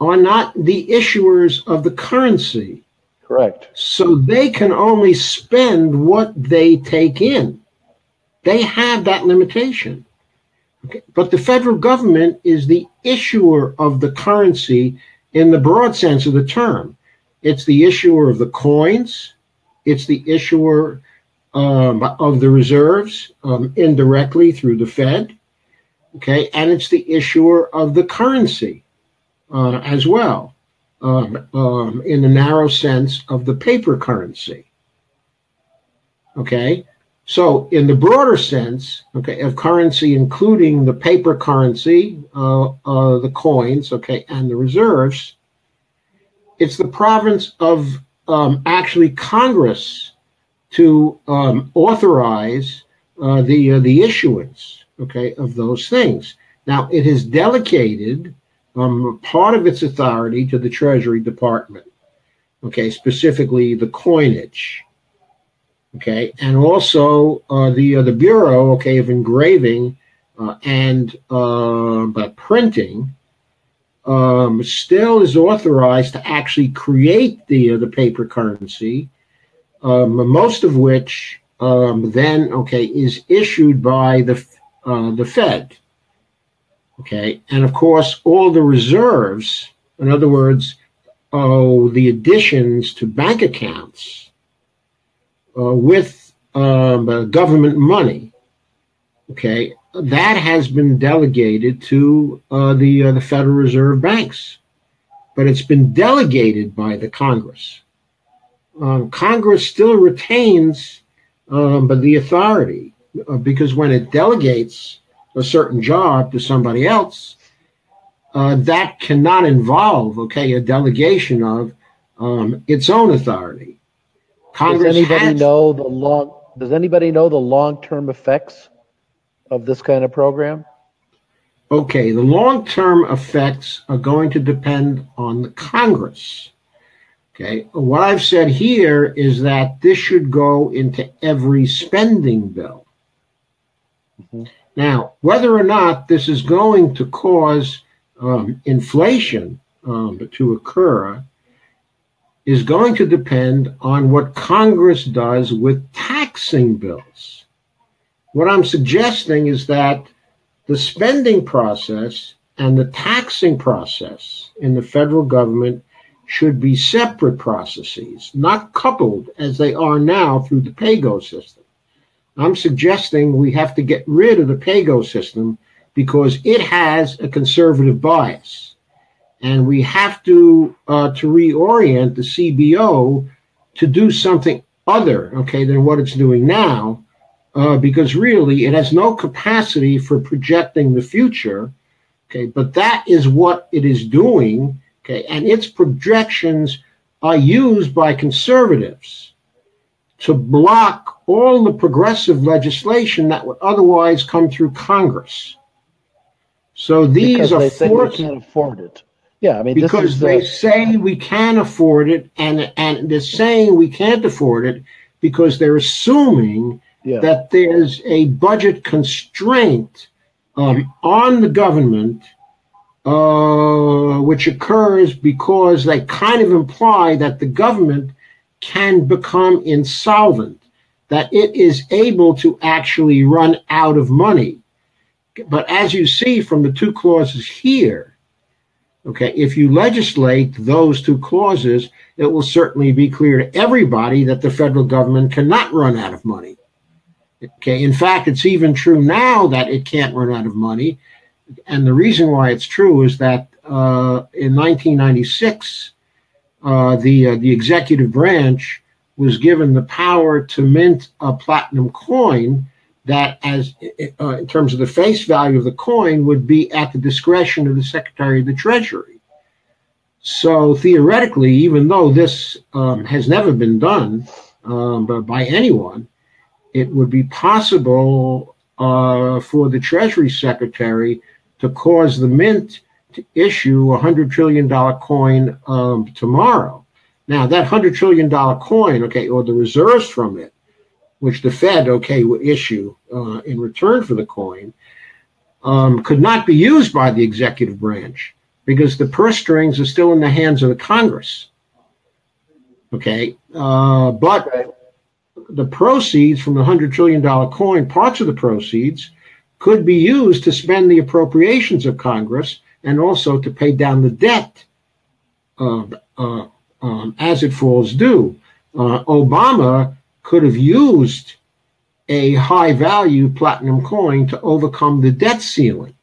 are not the issuers of the currency. Correct. So they can only spend what they take in. They have that limitation. Okay? But the federal government is the issuer of the currency in the broad sense of the term. It's the issuer of the coins. It's the issuer of the reserves indirectly through the Fed. okay, and it's the issuer of the currency as well, in the narrow sense of the paper currency. Okay, so in the broader sense, okay, of currency, including the paper currency, the coins, okay, and the reserves, it's the province of actually Congress to authorize the issuance, okay, of those things. Now, it has delegated part of its authority to the Treasury Department, okay, specifically the coinage, okay, and also the Bureau, okay, of Engraving and Printing still is authorized to actually create the paper currency, most of which then, okay, is issued by the Fed, okay, and of course all the reserves, in other words, the additions to bank accounts with government money, okay, that has been delegated to the Federal Reserve banks, but it's been delegated by the Congress. Congress still retains the authority because when it delegates a certain job to somebody else, that cannot involve, okay, a delegation of its own authority. Congress Does anybody know the long-term effects of this kind of program? Okay, the long-term effects are going to depend on the Congress. Okay, what I've said here is that this should go into every spending bill. Mm-hmm. Now, whether or not this is going to cause inflation to occur is going to depend on what Congress does with taxing bills. What I'm suggesting is that the spending process and the taxing process in the federal government should be separate processes, not coupled as they are now through the pay-go system. I'm suggesting we have to get rid of the pay-go system because it has a conservative bias. And we have to reorient the CBO to do something other, okay, than what it's doing now, because really it has no capacity for projecting the future, okay, but that is what it is doing, okay, and its projections are used by conservatives to block all the progressive legislation that would otherwise come through Congress. So these are forced. They can't afford it. Yeah, I mean, because they say we can afford it, and they're saying we can't afford it because they're assuming that there's a budget constraint on the government, which occurs because they kind of imply that the government can become insolvent, that it is able to actually run out of money. But as you see from the two clauses here, okay, if you legislate those two clauses, it will certainly be clear to everybody that the federal government cannot run out of money. Okay, in fact, it's even true now that it can't run out of money. And the reason why it's true is that in 1996, the executive branch was given the power to mint a platinum coin that, as in terms of the face value of the coin, would be at the discretion of the Secretary of the Treasury. So theoretically, even though this has never been done by anyone, it would be possible for the Treasury Secretary to cause the mint to issue a $100 trillion coin tomorrow. Now, that $100 trillion coin, okay, or the reserves from it, which the Fed, okay, would issue in return for the coin, could not be used by the executive branch because the purse strings are still in the hands of the Congress. Okay, but the proceeds from the $100 trillion coin, parts of the proceeds, could be used to spend the appropriations of Congress and also to pay down the debt as it falls due. Obama could have used a high-value platinum coin to overcome the debt ceiling.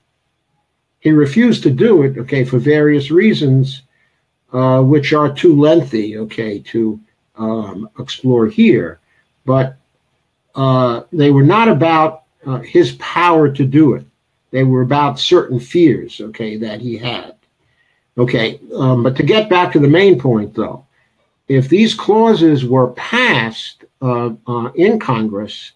he refused to do it, okay, for various reasons, which are too lengthy, okay, to explore here. But they were not about his power to do it. They were about certain fears, okay, that he had. Okay, but to get back to the main point, though, if these clauses were passed in Congress,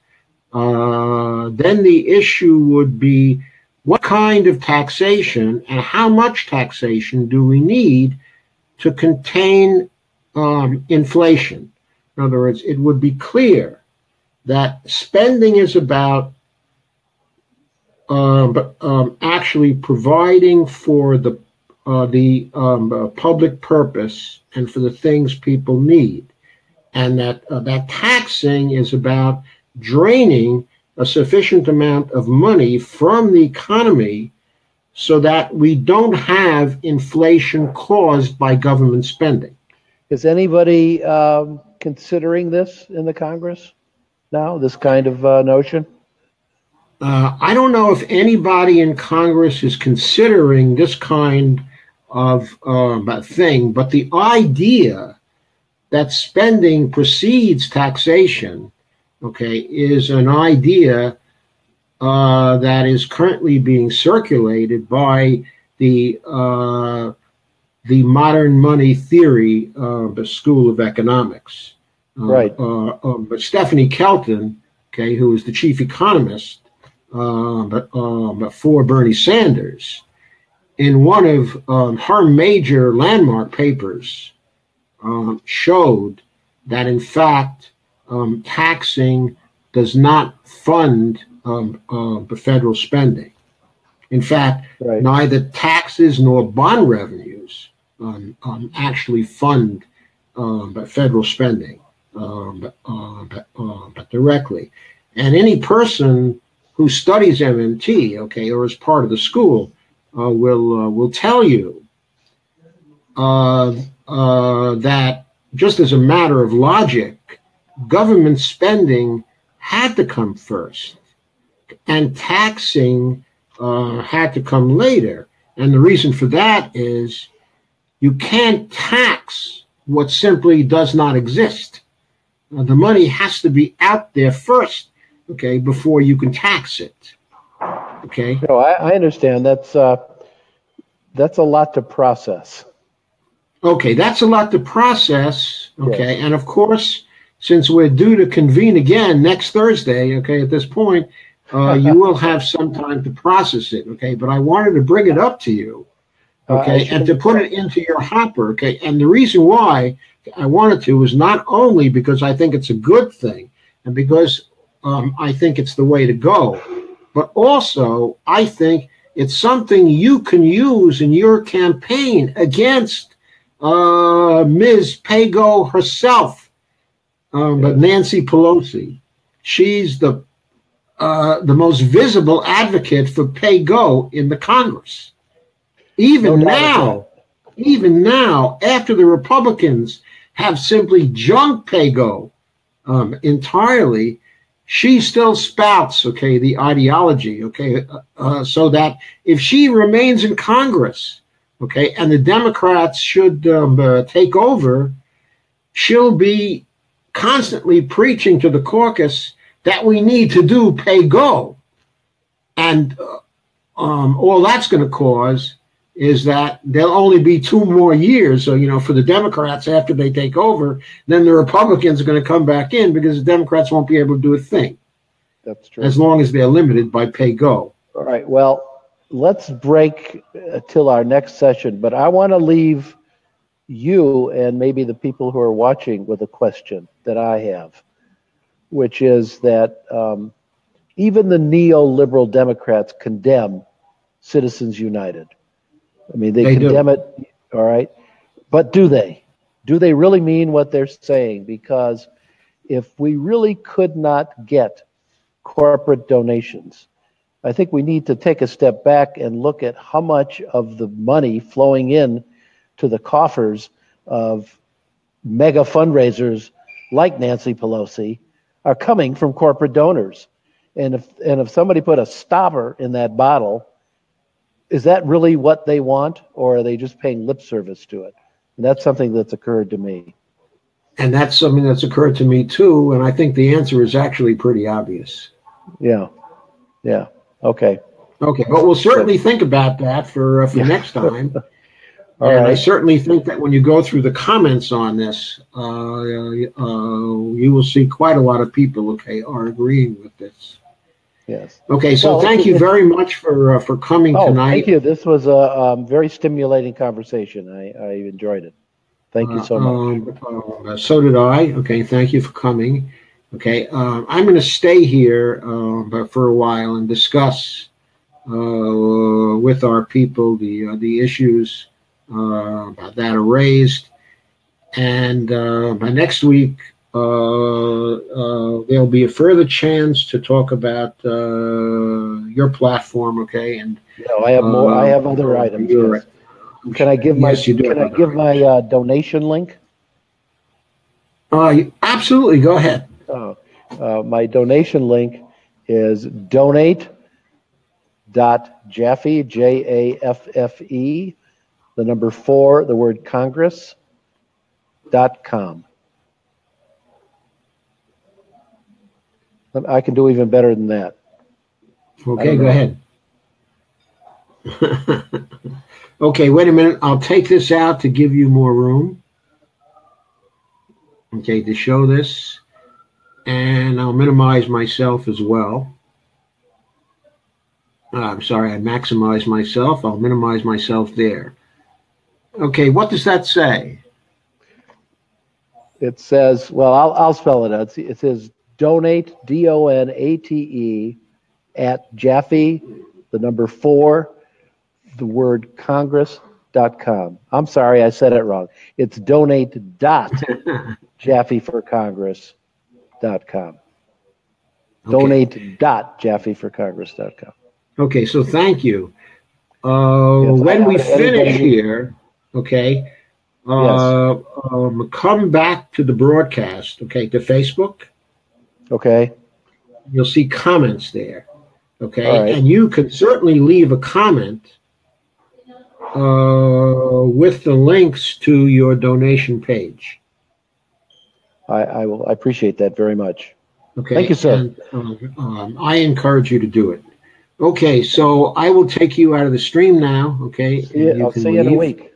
then the issue would be what kind of taxation and how much taxation do we need to contain inflation? In other words, it would be clear that spending is about actually providing for the public purpose and for the things people need, and that taxing is about draining a sufficient amount of money from the economy so that we don't have inflation caused by government spending. Is anybody considering this in the Congress now, this kind of notion? I don't know if anybody in Congress is considering this kind of thing, but the idea that spending precedes taxation, okay, is an idea that is currently being circulated by the modern money theory, the School of Economics. Right. But Stephanie Kelton, okay, who is the chief economist, but for Bernie Sanders, in one of her major landmark papers, showed that in fact taxing does not fund the federal spending. In fact, right. Neither taxes nor bond revenues actually fund federal spending, but directly. And any person who studies MMT, okay, or is part of the school, will tell you that just as a matter of logic, government spending had to come first, and taxing had to come later. And the reason for that is you can't tax what simply does not exist. The money has to be out there first, okay, before you can tax it. Okay. No, I understand. That's a lot to process. Okay, that's a lot to process. Okay, yes. And of course, since we're due to convene again next Thursday, okay, at this point, you will have some time to process it. Okay, but I wanted to bring it up to you, okay, and to put it into your hopper. Okay, and the reason why I wanted to is not only because I think it's a good thing and because I think it's the way to go, but also I think it's something you can use in your campaign against Ms. Pago herself, but Nancy Pelosi. She's the most visible advocate for pay-go in the Congress. Even now, after the Republicans have simply junked pay-go entirely, she still spouts, okay, the ideology, okay, so that if she remains in Congress, okay, and the Democrats should take over, she'll be constantly preaching to the caucus that we need to do pay-go. And all that's going to cause is that there'll only be 2 more years. So, for the Democrats, after they take over, then the Republicans are going to come back in because the Democrats won't be able to do a thing. That's true. As long as they're limited by pay-go. All right. Well, let's break till our next session, but I want to leave you and maybe the people who are watching with a question that I have, which is that even the neoliberal Democrats condemn Citizens United. I mean, they condemn it, all right, but do they? Do they really mean what they're saying? Because if we really could not get corporate donations, I think we need to take a step back and look at how much of the money flowing in to the coffers of mega fundraisers like Nancy Pelosi are coming from corporate donors. And if somebody put a stopper in that bottle, is that really what they want, or are they just paying lip service to it? And that's something that's occurred to me. And that's something that's occurred to me too. And I think the answer is actually pretty obvious. Yeah. Yeah. Okay. Okay, but we'll certainly think about that for next time. All And I right. certainly think that when you go through the comments on this, you will see quite a lot of people, okay, are agreeing with this. Yes. Okay, so Well, thank you very much for coming thank tonight. you. This was a very stimulating conversation. I enjoyed it. Thank you so much. So did I. Okay, thank you for coming. Okay, I'm going to stay here but for a while and discuss with our people the issues that are raised. And by next week, there'll be a further chance to talk about your platform, okay? And No, I have more. I have other items. Yes. Can I give my yes, you do. Can I give my donation link? Absolutely. Go ahead. My donation link is donate.jaffe, Jaffe, the number 4, the word Congress.com. I can do even better than that. Okay, go ahead. Okay, wait a minute. I'll take this out to give you more room. Okay, to show this. And I'll minimize myself as well. I'm sorry, I maximize myself. I'll minimize myself there. Okay, what does that say? It says, well, I'll spell it out. It says donate, DONATE, at Jaffe, the number 4, the word Congress.com. I'm sorry, I said it wrong. It's donate.jaffeforcongress.com. Okay. Donate.jaffeforcongress.com. Okay, so thank you. Yes, when we finish here, okay, yes. Come back to the broadcast, okay, to Facebook. Okay. You'll see comments there, okay, All right. and you can certainly leave a comment with the links to your donation page. I will. I appreciate that very much. Okay, thank you, sir. And I encourage you to do it. Okay, so I will take you out of the stream now. Okay, I'll see you in a week.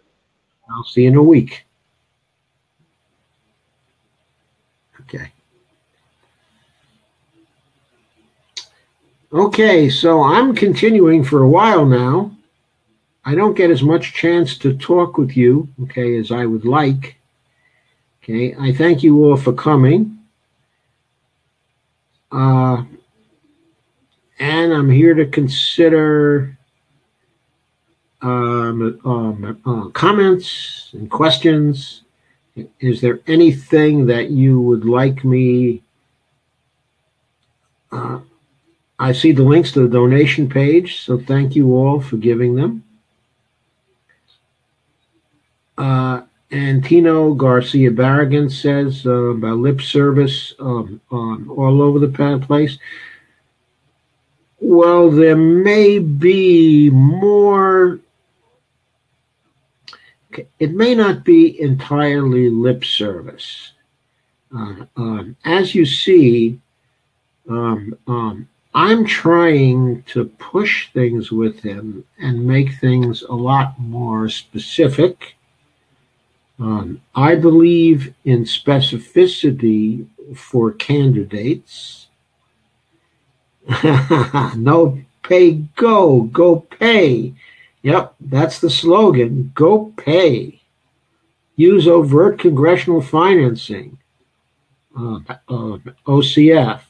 I'll see you in a week. Okay. Okay, so I'm continuing for a while now. I don't get as much chance to talk with you, okay, as I would like. Okay, I thank you all for coming. And I'm here to consider comments and questions. Is there anything that you would like me? I see the links to the donation page, so thank you all for giving them. And Tino Garcia Barragan says about lip service all over the place. Well, there may be more. It may not be entirely lip service. As you see, I'm trying to push things with him and make things a lot more specific. I believe in specificity for candidates. No pay, go pay. Yep, that's the slogan. Go pay. Use overt congressional financing. OCF.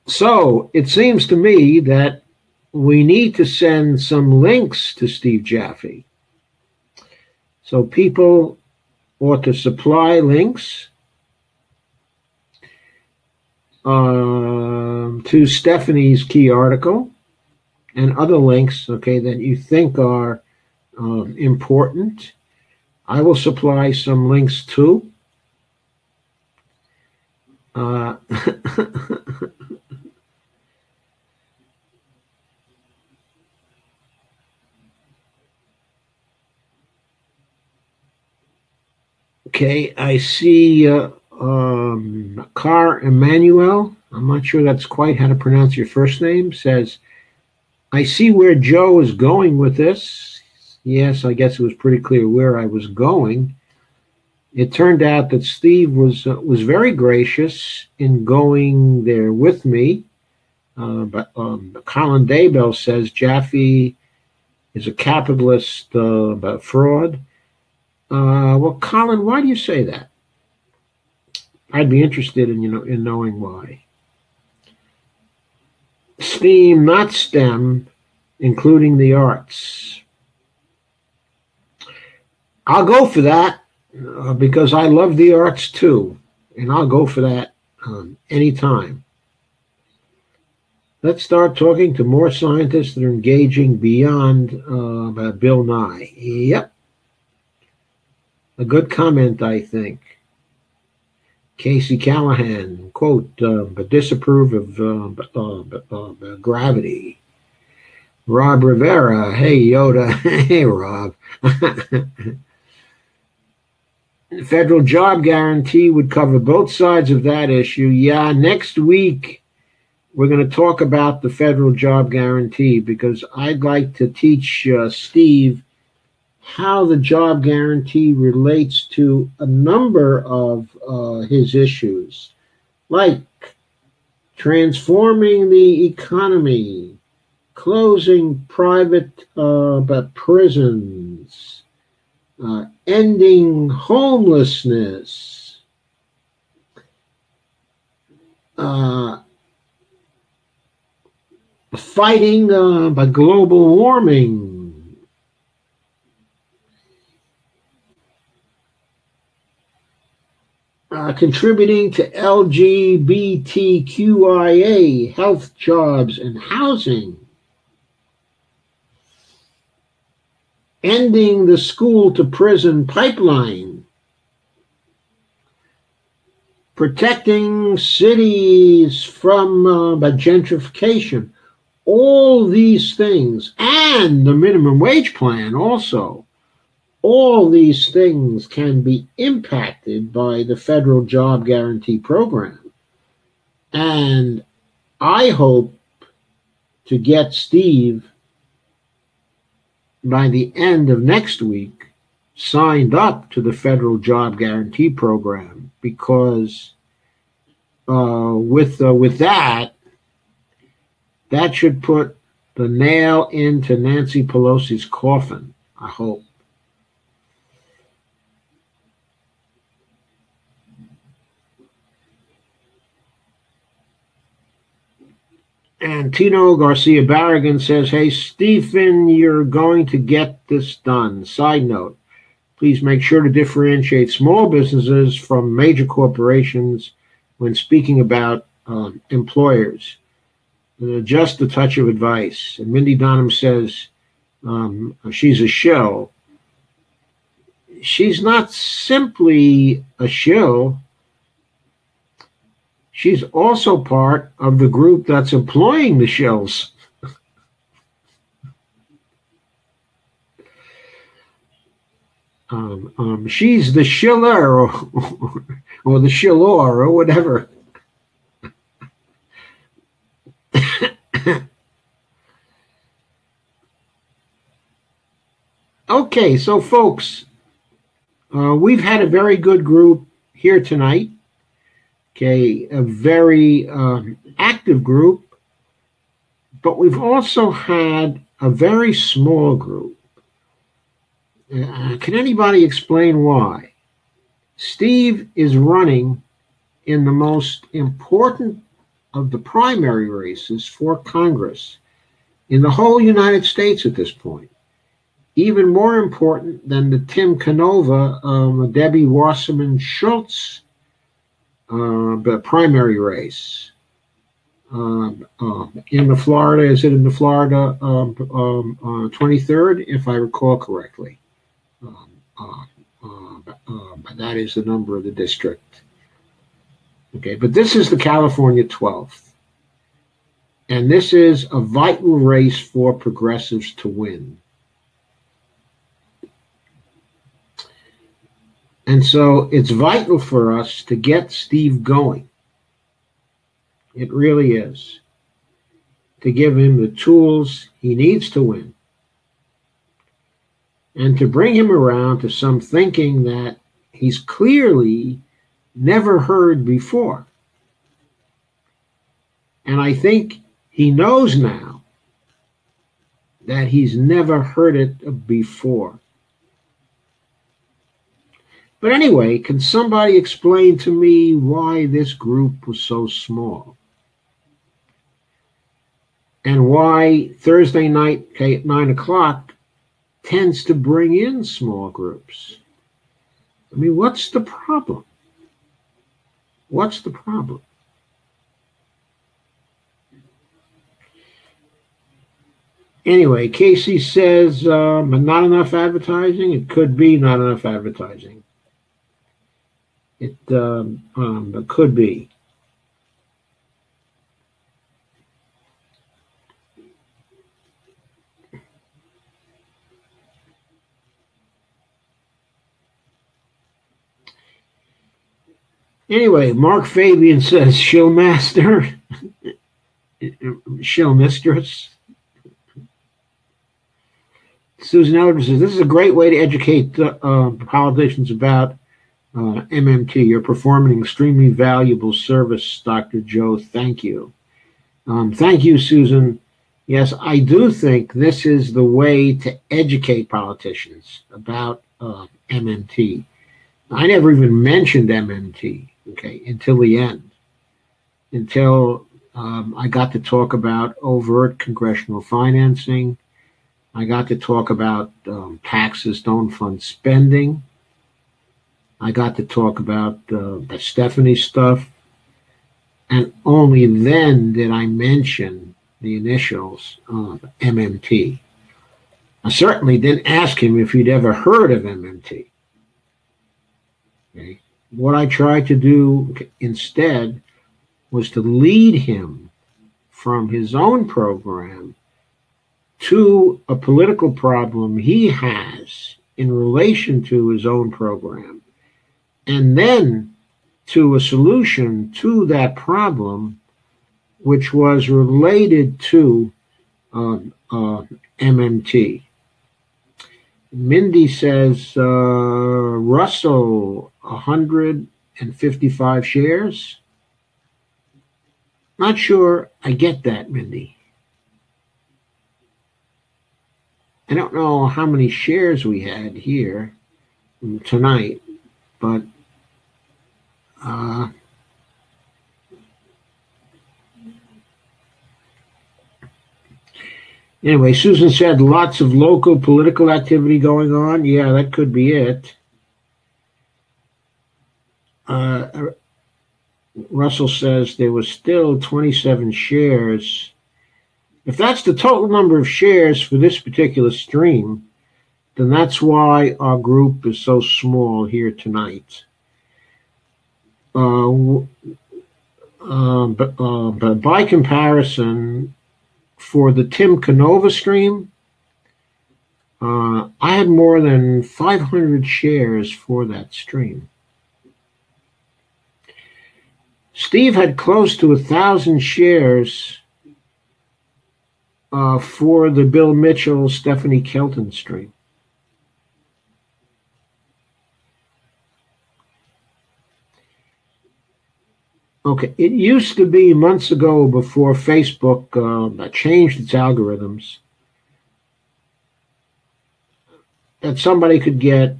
So it seems to me that we need to send some links to Steve Jaffe. So people ought to supply links to Stephanie's key article and other links, okay, that you think are important. I will supply some links too. Okay, I see Car Emmanuel. I'm not sure that's quite how to pronounce your first name. Says, I see where Joe is going with this. Yes, I guess it was pretty clear where I was going. It turned out that Steve was very gracious in going there with me. But Colin Daybell says Jaffe is a capitalist fraud. Well, Colin, why do you say that? I'd be interested in knowing why. STEAM, not STEM, including the arts. I'll go for that because I love the arts too, and I'll go for that anytime. Let's start talking to more scientists that are engaging beyond Bill Nye. Yep. A good comment, I think. Casey Callahan, quote, but disapprove of gravity. Rob Rivera, hey Yoda, hey Rob. The federal job guarantee would cover both sides of that issue. Yeah, next week we're going to talk about the federal job guarantee because I'd like to teach Steve how the job guarantee relates to a number of his issues, like transforming the economy, closing private prisons, ending homelessness, fighting global warming, contributing to LGBTQIA, health, jobs, and housing, ending the school to prison pipeline, protecting cities from gentrification, all these things, and the minimum wage plan also. All these things can be impacted by the federal job guarantee program. And I hope to get Steve by the end of next week signed up to the federal job guarantee program because with that should put the nail into Nancy Pelosi's coffin, I hope. And Tino Garcia Barragan says, hey, Stephen, you're going to get this done. Side note, please make sure to differentiate small businesses from major corporations when speaking about employers. Just a touch of advice. And Mindy Donham says she's a shill. She's not simply a shill. She's also part of the group that's employing the shills. She's the shiller or the shillor or whatever. Okay, so folks, we've had a very good group here tonight. Okay, a very active group, but we've also had a very small group. Can anybody explain why? Steve is running in the most important of the primary races for Congress in the whole United States at this point. Even more important than the Tim Canova, Debbie Wasserman Schultz primary race. In the Florida, is it in the Florida 23rd, if I recall correctly? That is the number of the district. Okay, but this is the California 12th. And this is a vital race for progressives to win. And so it's vital for us to get Steve going. It really is. To give him the tools he needs to win. And to bring him around to some thinking that he's clearly never heard before. And I think he knows now that he's never heard it before. But anyway, can somebody explain to me why this group was so small? And why Thursday night at 9 o'clock tends to bring in small groups? I mean, what's the problem? What's the problem? Anyway, Casey says, but not enough advertising? It could be not enough advertising. It could be. Anyway, Mark Fabian says, shill master, shill mistress. Susan Elder says, this is a great way to educate politicians about MMT. You're performing extremely valuable service, Dr. Joe. Thank you. Thank you, Susan. Yes, I do think this is the way to educate politicians about MMT. I never even mentioned MMT, okay, until the end, until I got to talk about overt congressional financing. I got to talk about taxes don't fund spending. I got to talk about the Stephanie stuff. And only then did I mention the initials of MMT. I certainly didn't ask him if he'd ever heard of MMT. Okay. What I tried to do instead was to lead him from his own program to a political problem he has in relation to his own program, and then to a solution to that problem, which was related to MMT. Mindy says, Russell, 155 shares. Not sure I get that, Mindy. I don't know how many shares we had here tonight, but anyway, Susan said lots of local political activity going on. Yeah, that could be it. Russell says there was still 27 shares. If that's the total number of shares for this particular stream, then that's why our group is so small here tonight. But by comparison, for the Tim Canova stream, I had more than 500 shares for that stream. Steve had close to 1,000 shares for the Bill Mitchell, Stephanie Kelton stream. Okay, it used to be months ago before Facebook changed its algorithms that somebody could get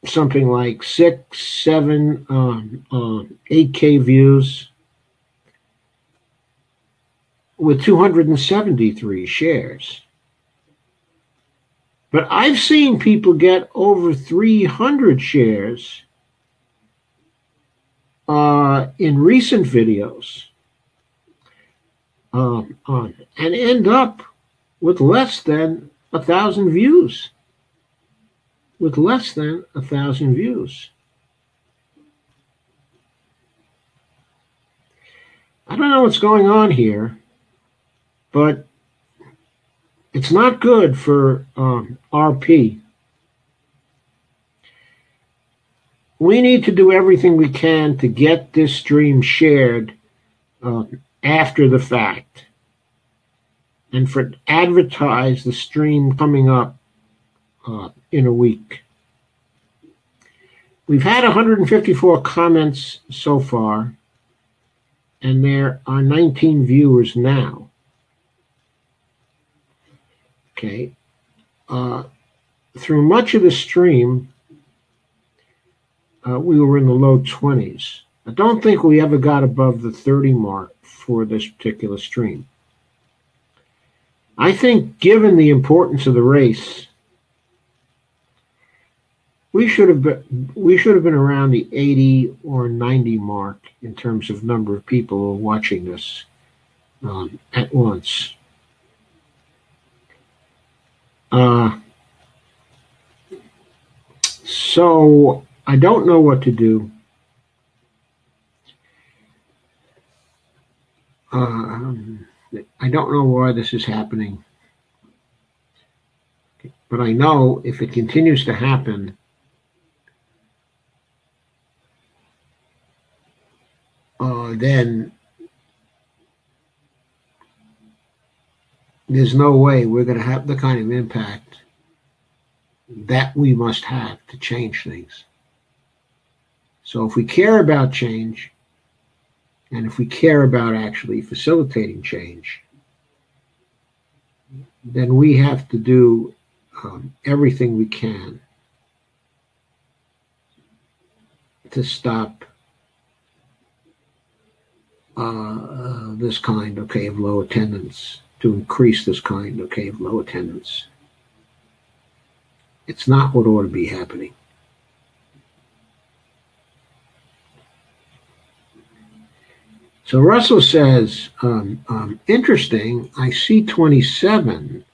something like 6, 7, 8K views with 273 shares. But I've seen people get over 300 shares in recent videos and end up with less than 1,000 views. With less than 1,000 views. I don't know what's going on here, but it's not good for RP. we need to do everything we can to get this stream shared after the fact, and for advertise the stream coming up in a week. We've had 154 comments so far, and there are 19 viewers now. Okay. Through much of the stream, we were in the low 20s. I don't think we ever got above the 30 mark for this particular stream. I think, given the importance of the race, we should have been around the 80 or 90 mark in terms of number of people watching this at once. So I don't know what to do. I don't know why this is happening, but I know if it continues to happen, then there's no way we're going to have the kind of impact that we must have to change things. So if we care about change, and if we care about actually facilitating change, then we have to do everything we can to stop this kind, of low attendance, to increase this kind, of low attendance. It's not what ought to be happening. So Russell says, interesting, I see 27,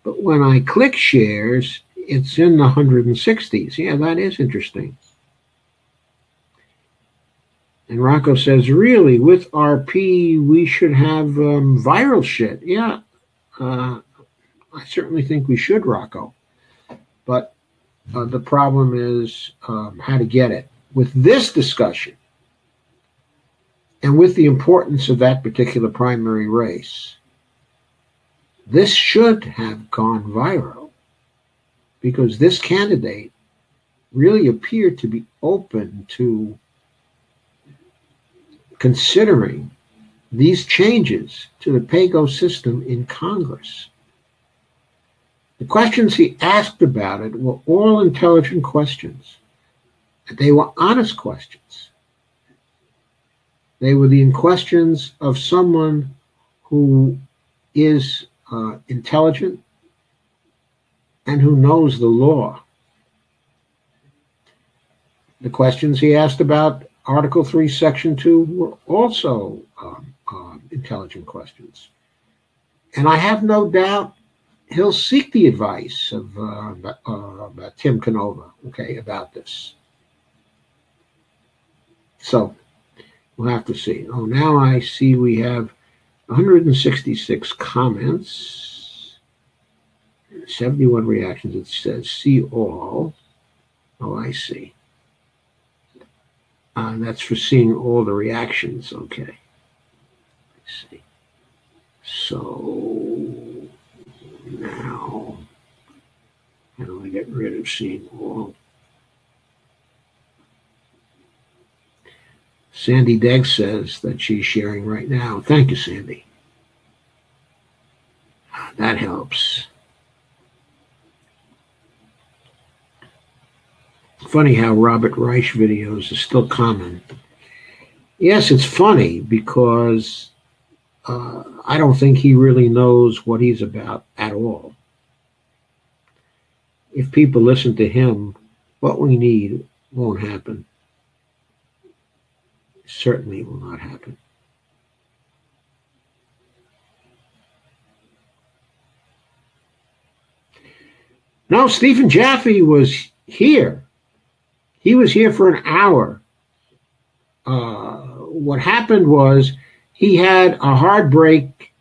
but when I click shares, it's in the 160s. Yeah, that is interesting. And Rocco says, really, with RP, we should have viral shit. Yeah, I certainly think we should, Rocco. But the problem is how to get it. With this discussion, and with the importance of that particular primary race, this should have gone viral, because this candidate really appeared to be open to considering these changes to the PAYGO system in Congress. The questions he asked about it were all intelligent questions. They were honest questions. They were the questions of someone who is intelligent and who knows the law. The questions he asked about Article 3, Section 2 were also intelligent questions. And I have no doubt he'll seek the advice of Tim Canova, about this. So we'll have to see. Oh, now I see we have 166 comments, 71 reactions. It says, see all. Oh, I see. That's for seeing all the reactions. Okay. Let's see. So now, how do I get rid of seeing all? Sandy Degg says that she's sharing right now. Thank you, Sandy. That helps. Funny how Robert Reich videos are still common. Yes, it's funny because I don't think he really knows what he's about at all. If people listen to him, what we need won't happen. Certainly will not happen. No, Stephen Jaffe was here. He was here for an hour. What happened was he had a hard break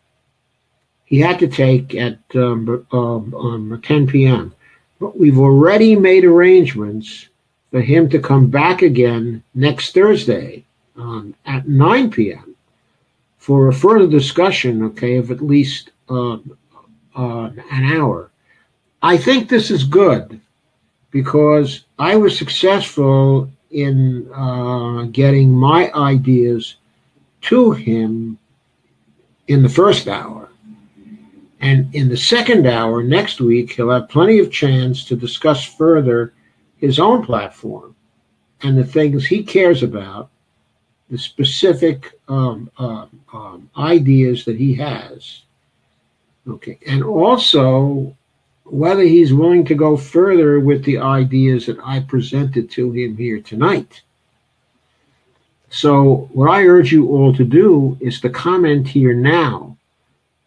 he had to take at 10 p.m. But we've already made arrangements for him to come back again next Thursday at 9 p.m. for a further discussion, okay, of at least an hour. I think this is good because I was successful in getting my ideas to him in the first hour. And in the second hour next week, he'll have plenty of chance to discuss further his own platform and the things he cares about, the specific ideas that he has. Okay, and also whether he's willing to go further with the ideas that I presented to him here tonight. So what I urge you all to do is to comment here now,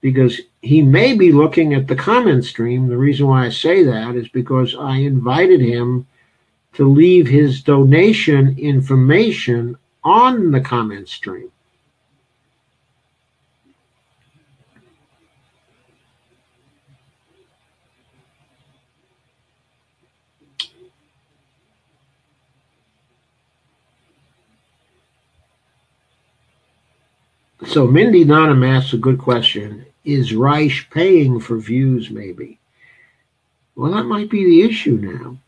because he may be looking at the comment stream. The reason why I say that is because I invited him to leave his donation information on the comment stream. So Mindy Donham asks a good question. Is Reich paying for views, maybe? Well, that might be the issue now.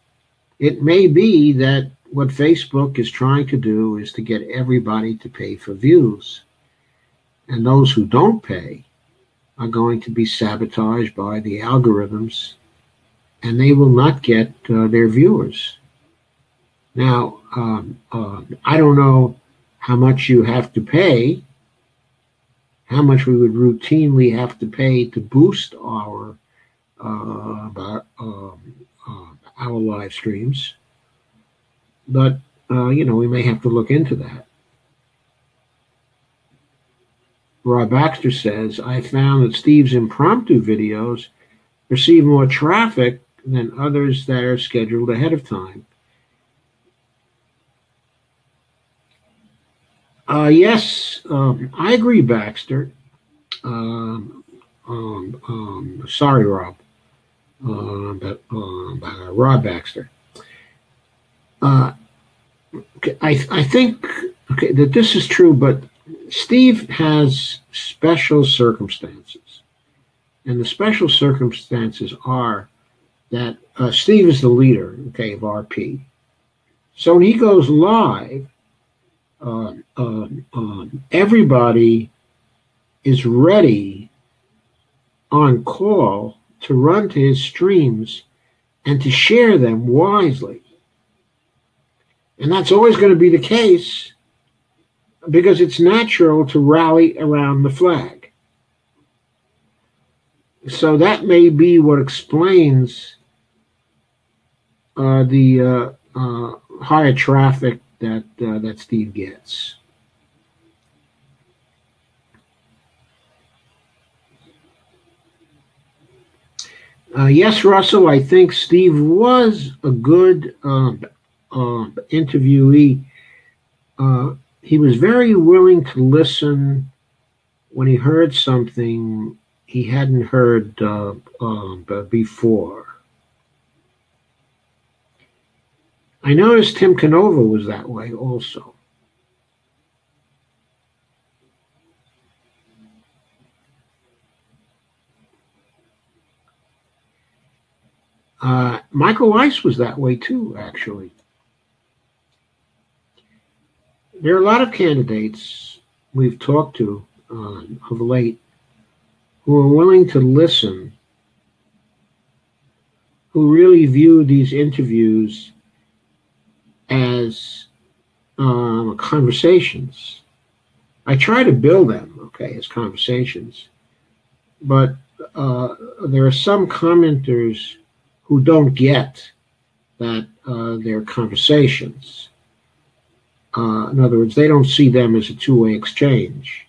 It may be that what Facebook is trying to do is to get everybody to pay for views. And those who don't pay are going to be sabotaged by the algorithms, and they will not get their viewers. Now, I don't know how much you have to pay, how much we would routinely have to pay to boost our live streams, but we may have to look into that. Rob Baxter says, I found that Steve's impromptu videos receive more traffic than others that are scheduled ahead of time. Yes, I agree, Baxter. Sorry, Rob. Rob Baxter. Okay, I think that this is true, but Steve has special circumstances. And the special circumstances are that Steve is the leader, of RP. So when he goes live, everybody is ready on call to run to his streams and to share them wisely. And that's always going to be the case because it's natural to rally around the flag. So that may be what explains the higher traffic that Steve gets. Yes, Russell, I think Steve was a good interviewee. He was very willing to listen when he heard something he hadn't heard before. I noticed Tim Canova was that way also. Michael Weiss was that way too, actually. There are a lot of candidates we've talked to of late who are willing to listen, who really view these interviews as conversations. I try to build them, as conversations, but there are some commenters who don't get that they're conversations. In other words, they don't see them as a two-way exchange.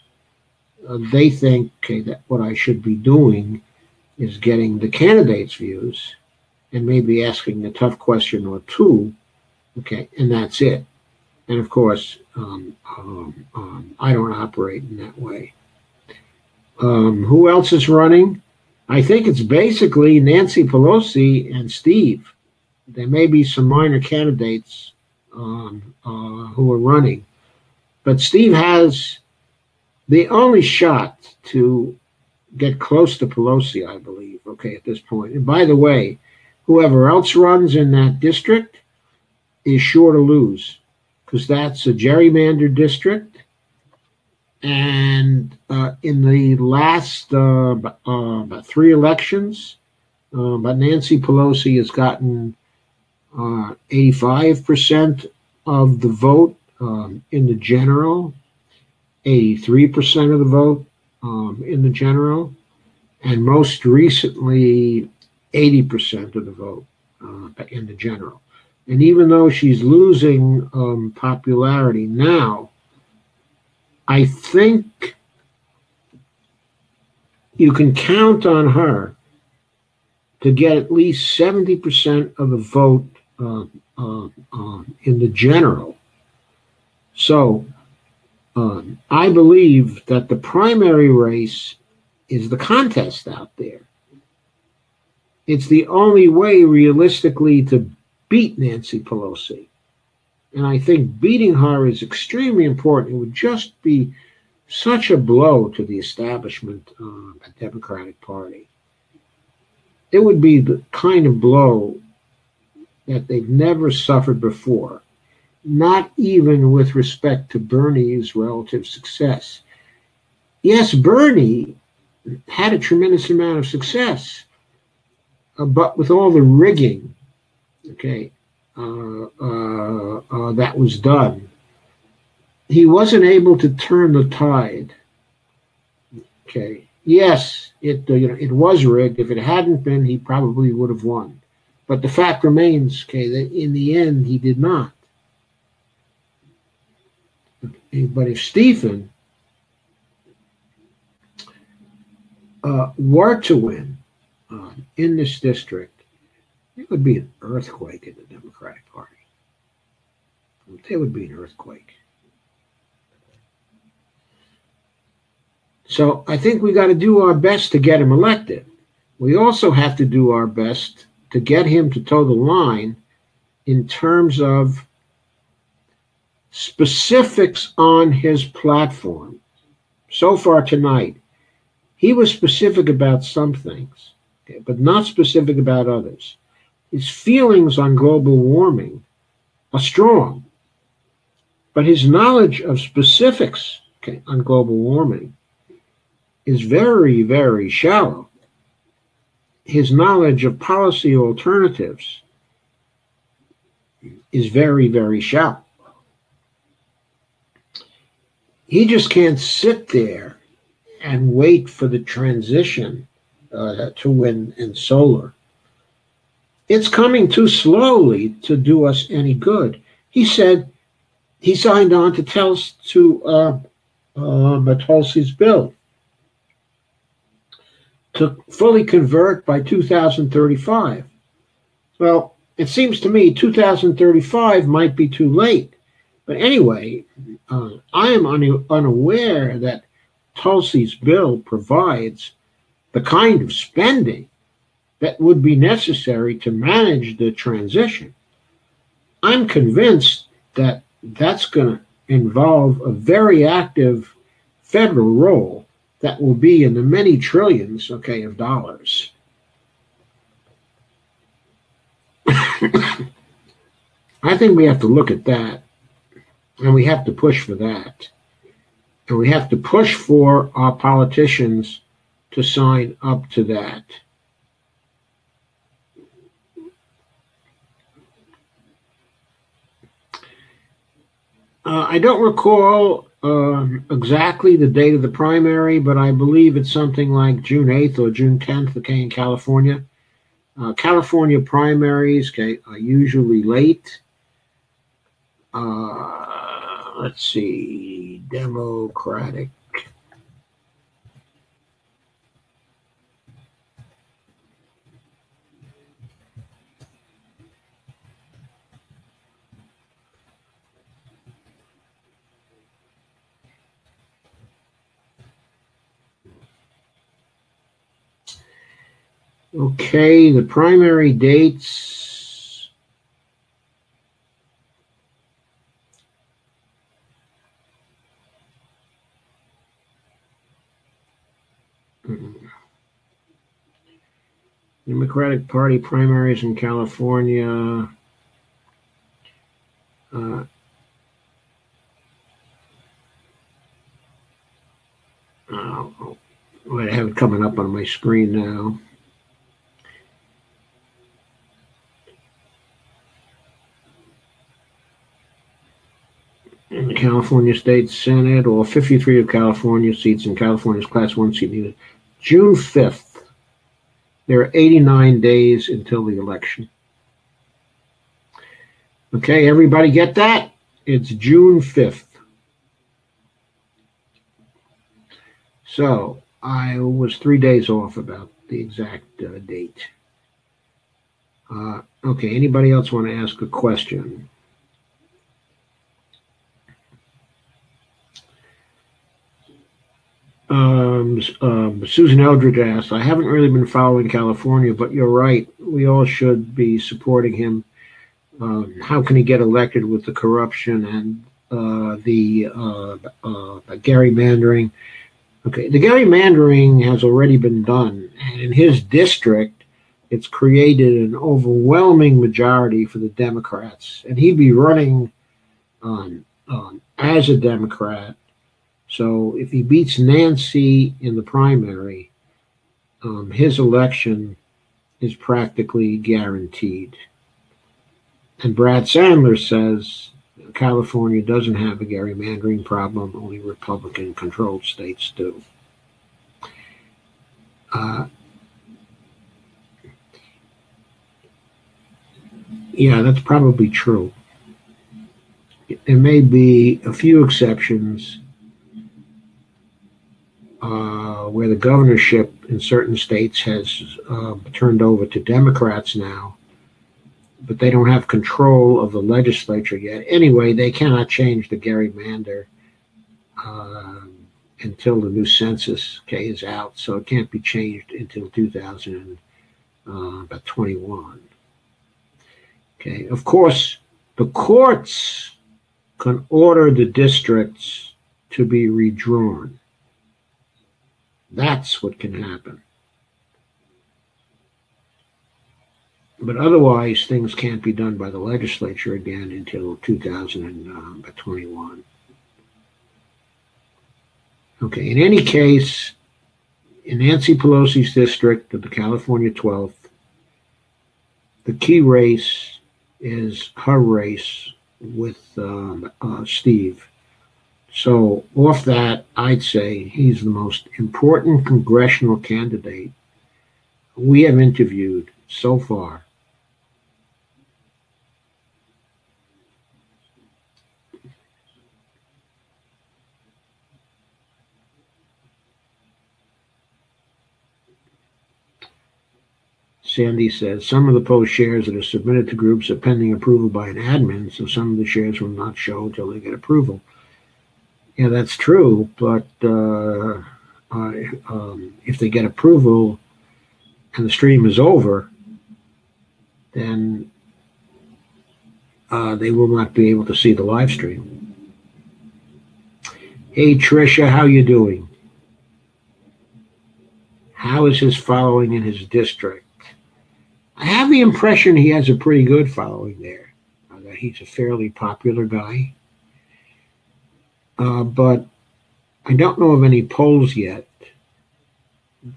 They think that what I should be doing is getting the candidates' views and maybe asking a tough question or two, and that's it. And of course, I don't operate in that way. Who else is running? I think it's basically Nancy Pelosi and Steve. There may be some minor candidates who are running. But Steve has the only shot to get close to Pelosi, I believe, okay, at this point. And by the way, whoever else runs in that district is sure to lose because that's a gerrymandered district. And in the last about three elections, but Nancy Pelosi has gotten 85% of the vote in the general, 83% of the vote in the general, and most recently 80% of the vote in the general. And even though she's losing popularity now, I think you can count on her to get at least 70% of the vote in the general. So I believe that the primary race is the contest out there. It's the only way realistically to beat Nancy Pelosi. And I think beating her is extremely important. It would just be such a blow to the establishment of the Democratic Party. It would be the kind of blow that they've never suffered before, not even with respect to Bernie's relative success. Yes, Bernie had a tremendous amount of success, but with all the rigging, okay, that was done, he wasn't able to turn the tide. Okay, yes, it was rigged. If it hadn't been, he probably would have won. But the fact remains, okay, that in the end he did not. But if Stephen were to win in this district, it would be an earthquake in the Democratic Party. There would be an earthquake. So I think we got to do our best to get him elected. We also have to do our best to get him to toe the line in terms of specifics on his platform. So far tonight, he was specific about some things, okay, but not specific about others. His feelings on global warming are strong, but his knowledge of specifics, okay, on global warming is very, very shallow. His knowledge of policy alternatives is very, very shallow. He just can't sit there and wait for the transition to wind and solar. It's coming too slowly to do us any good. He said he signed on to Tulsi's bill to fully convert by 2035. Well, it seems to me 2035 might be too late. But anyway, I am unaware that Tulsi's bill provides the kind of spending that would be necessary to manage the transition. I'm convinced that that's going to involve a very active federal role that will be in the many trillions, okay, of dollars. I think we have to look at that, and we have to push for that. And we have to push for our politicians to sign up to that. I don't recall exactly the date of the primary, but I believe it's something like June 8th or June 10th, okay, in California. California primaries, okay, are usually late. Let's see, Democratic. Okay, the primary dates Democratic Party primaries in California. I have it coming up on my screen now. In the California State Senate, all 53 of California seats in California's Class 1 seat needed. June 5th. There are 89 days until the election. Okay, everybody get that? It's June 5th. So I was 3 days off about the exact date. Okay, anybody else want to ask a question? Susan Eldridge asked, I haven't really been following California, but you're right. We all should be supporting him. How can he get elected with the corruption and the gerrymandering? Okay, the gerrymandering has already been done. And in his district, it's created an overwhelming majority for the Democrats. And he'd be running as a Democrat. So if he beats Nancy in the primary, his election is practically guaranteed. And Brad Sandler says California doesn't have a gerrymandering problem, only Republican-controlled states do. Yeah, that's probably true. There may be a few exceptions where the governorship in certain states has turned over to Democrats now, but they don't have control of the legislature yet. Anyway, they cannot change the gerrymander until the new census is out, so it can't be changed until 2021. Okay, of course, the courts can order the districts to be redrawn. That's what can happen. But otherwise, things can't be done by the legislature again until 2021. Okay, in any case, in Nancy Pelosi's district of the California 12th, the key race is her race with Steve. So off that, I'd say he's the most important congressional candidate we have interviewed so far. Sandy says, some of the post shares that are submitted to groups are pending approval by an admin, so some of the shares will not show until they get approval. Yeah, that's true, but if they get approval and the stream is over, then they will not be able to see the live stream. Hey, Tricia, how you doing? How is his following in his district? I have the impression he has a pretty good following there, that he's a fairly popular guy. But I don't know of any polls yet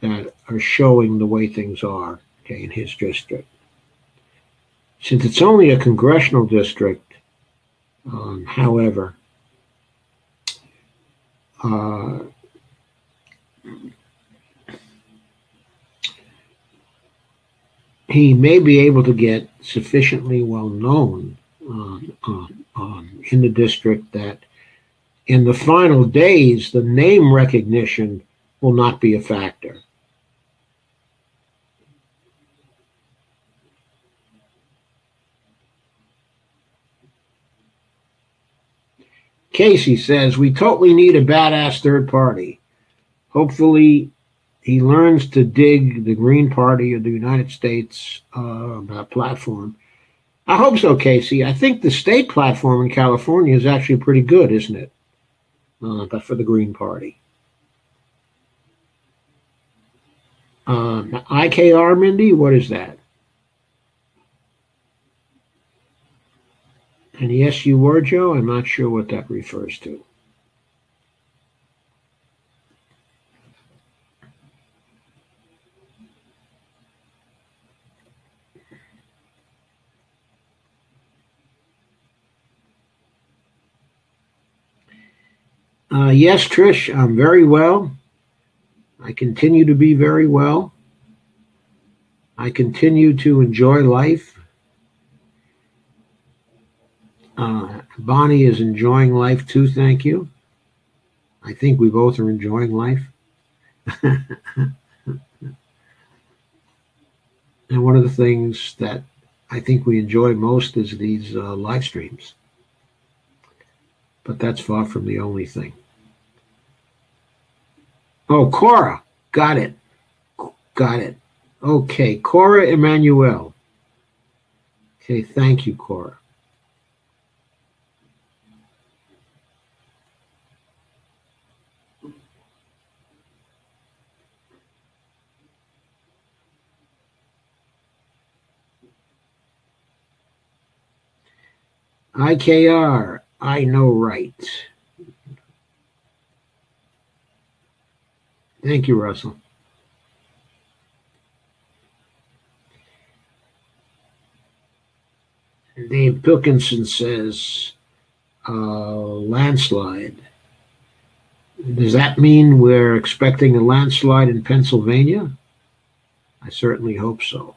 that are showing the way things are, in his district. Since it's only a congressional district, however, he may be able to get sufficiently well known in the district that in the final days, the name recognition will not be a factor. Casey says, we totally need a badass third party. Hopefully he learns to dig the Green Party of the United States platform. I hope so, Casey. I think the state platform in California is actually pretty good, isn't it? But for the Green Party. IKR, Mindy, what is that? And yes, you were, Joe. I'm not sure what that refers to. Yes, Trish, I'm very well. I continue to be very well. I continue to enjoy life. Bonnie is enjoying life too, thank you. I think we both are enjoying life. And one of the things that I think we enjoy most is these live streams. But that's far from the only thing. Oh, Cora. Got it. Got it. Okay, Cora Emanuel. Okay, thank you, Cora. IKR, I know right. Thank you, Russell. Dave Pilkinson says, landslide. Does that mean we're expecting a landslide in Pennsylvania? I certainly hope so.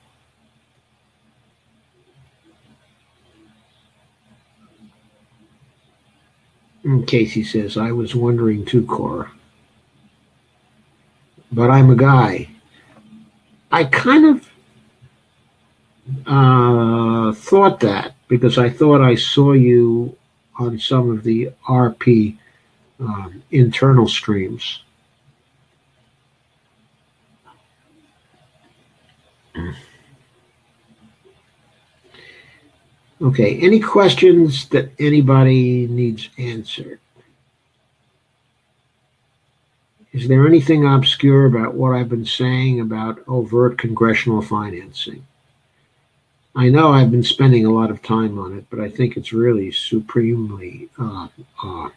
And Casey says, I was wondering too, Cora. But I'm a guy. I kind of thought that because I thought I saw you on some of the RP internal streams. Okay, any questions that anybody needs answered? Is there anything obscure about what I've been saying about overt congressional financing? I know I've been spending a lot of time on it, but I think it's really supremely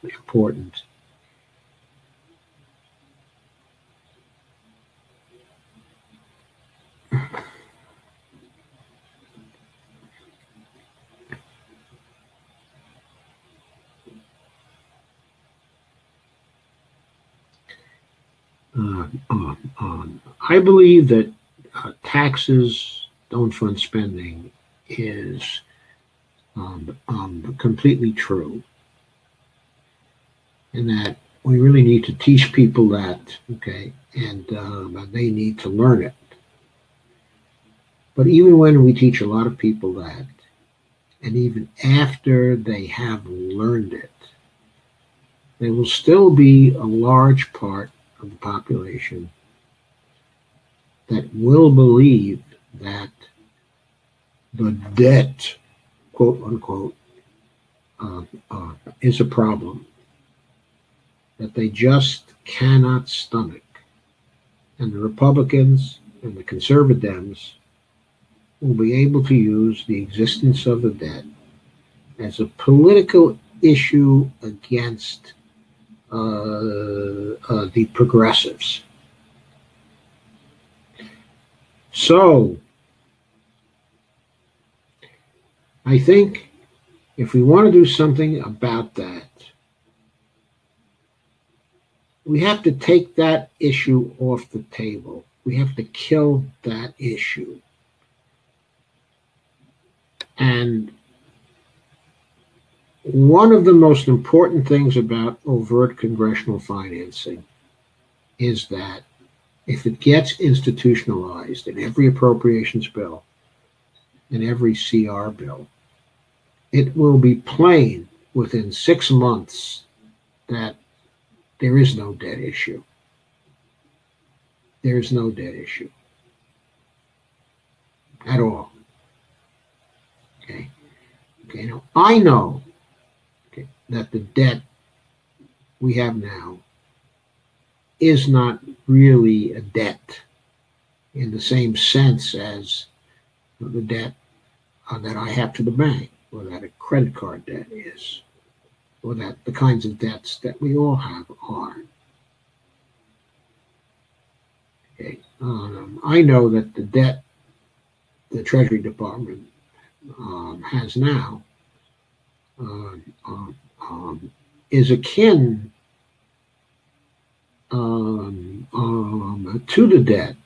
important. I believe that taxes don't fund spending is completely true, and that we really need to teach people that, okay, and they need to learn it. But even when we teach a lot of people that, and even after they have learned it, there will still be a large part of the population that will believe that the debt, quote unquote, is a problem that they just cannot stomach. And the Republicans and the conservatives will be able to use the existence of the debt as a political issue against the progressives. So, I think if we want to do something about that, we have to take that issue off the table. We have to kill that issue. And one of the most important things about overt congressional financing is that if it gets institutionalized in every appropriations bill, in every CR bill, it will be plain within 6 months that there is no debt issue. There is no debt issue at all. Okay. Now I know that the debt we have now is not really a debt. in the same sense as the debt that I have to the bank, or that a credit card debt is, or that the kinds of debts that we all have are. Okay. I know that the debt the Treasury Department has now is akin to the debt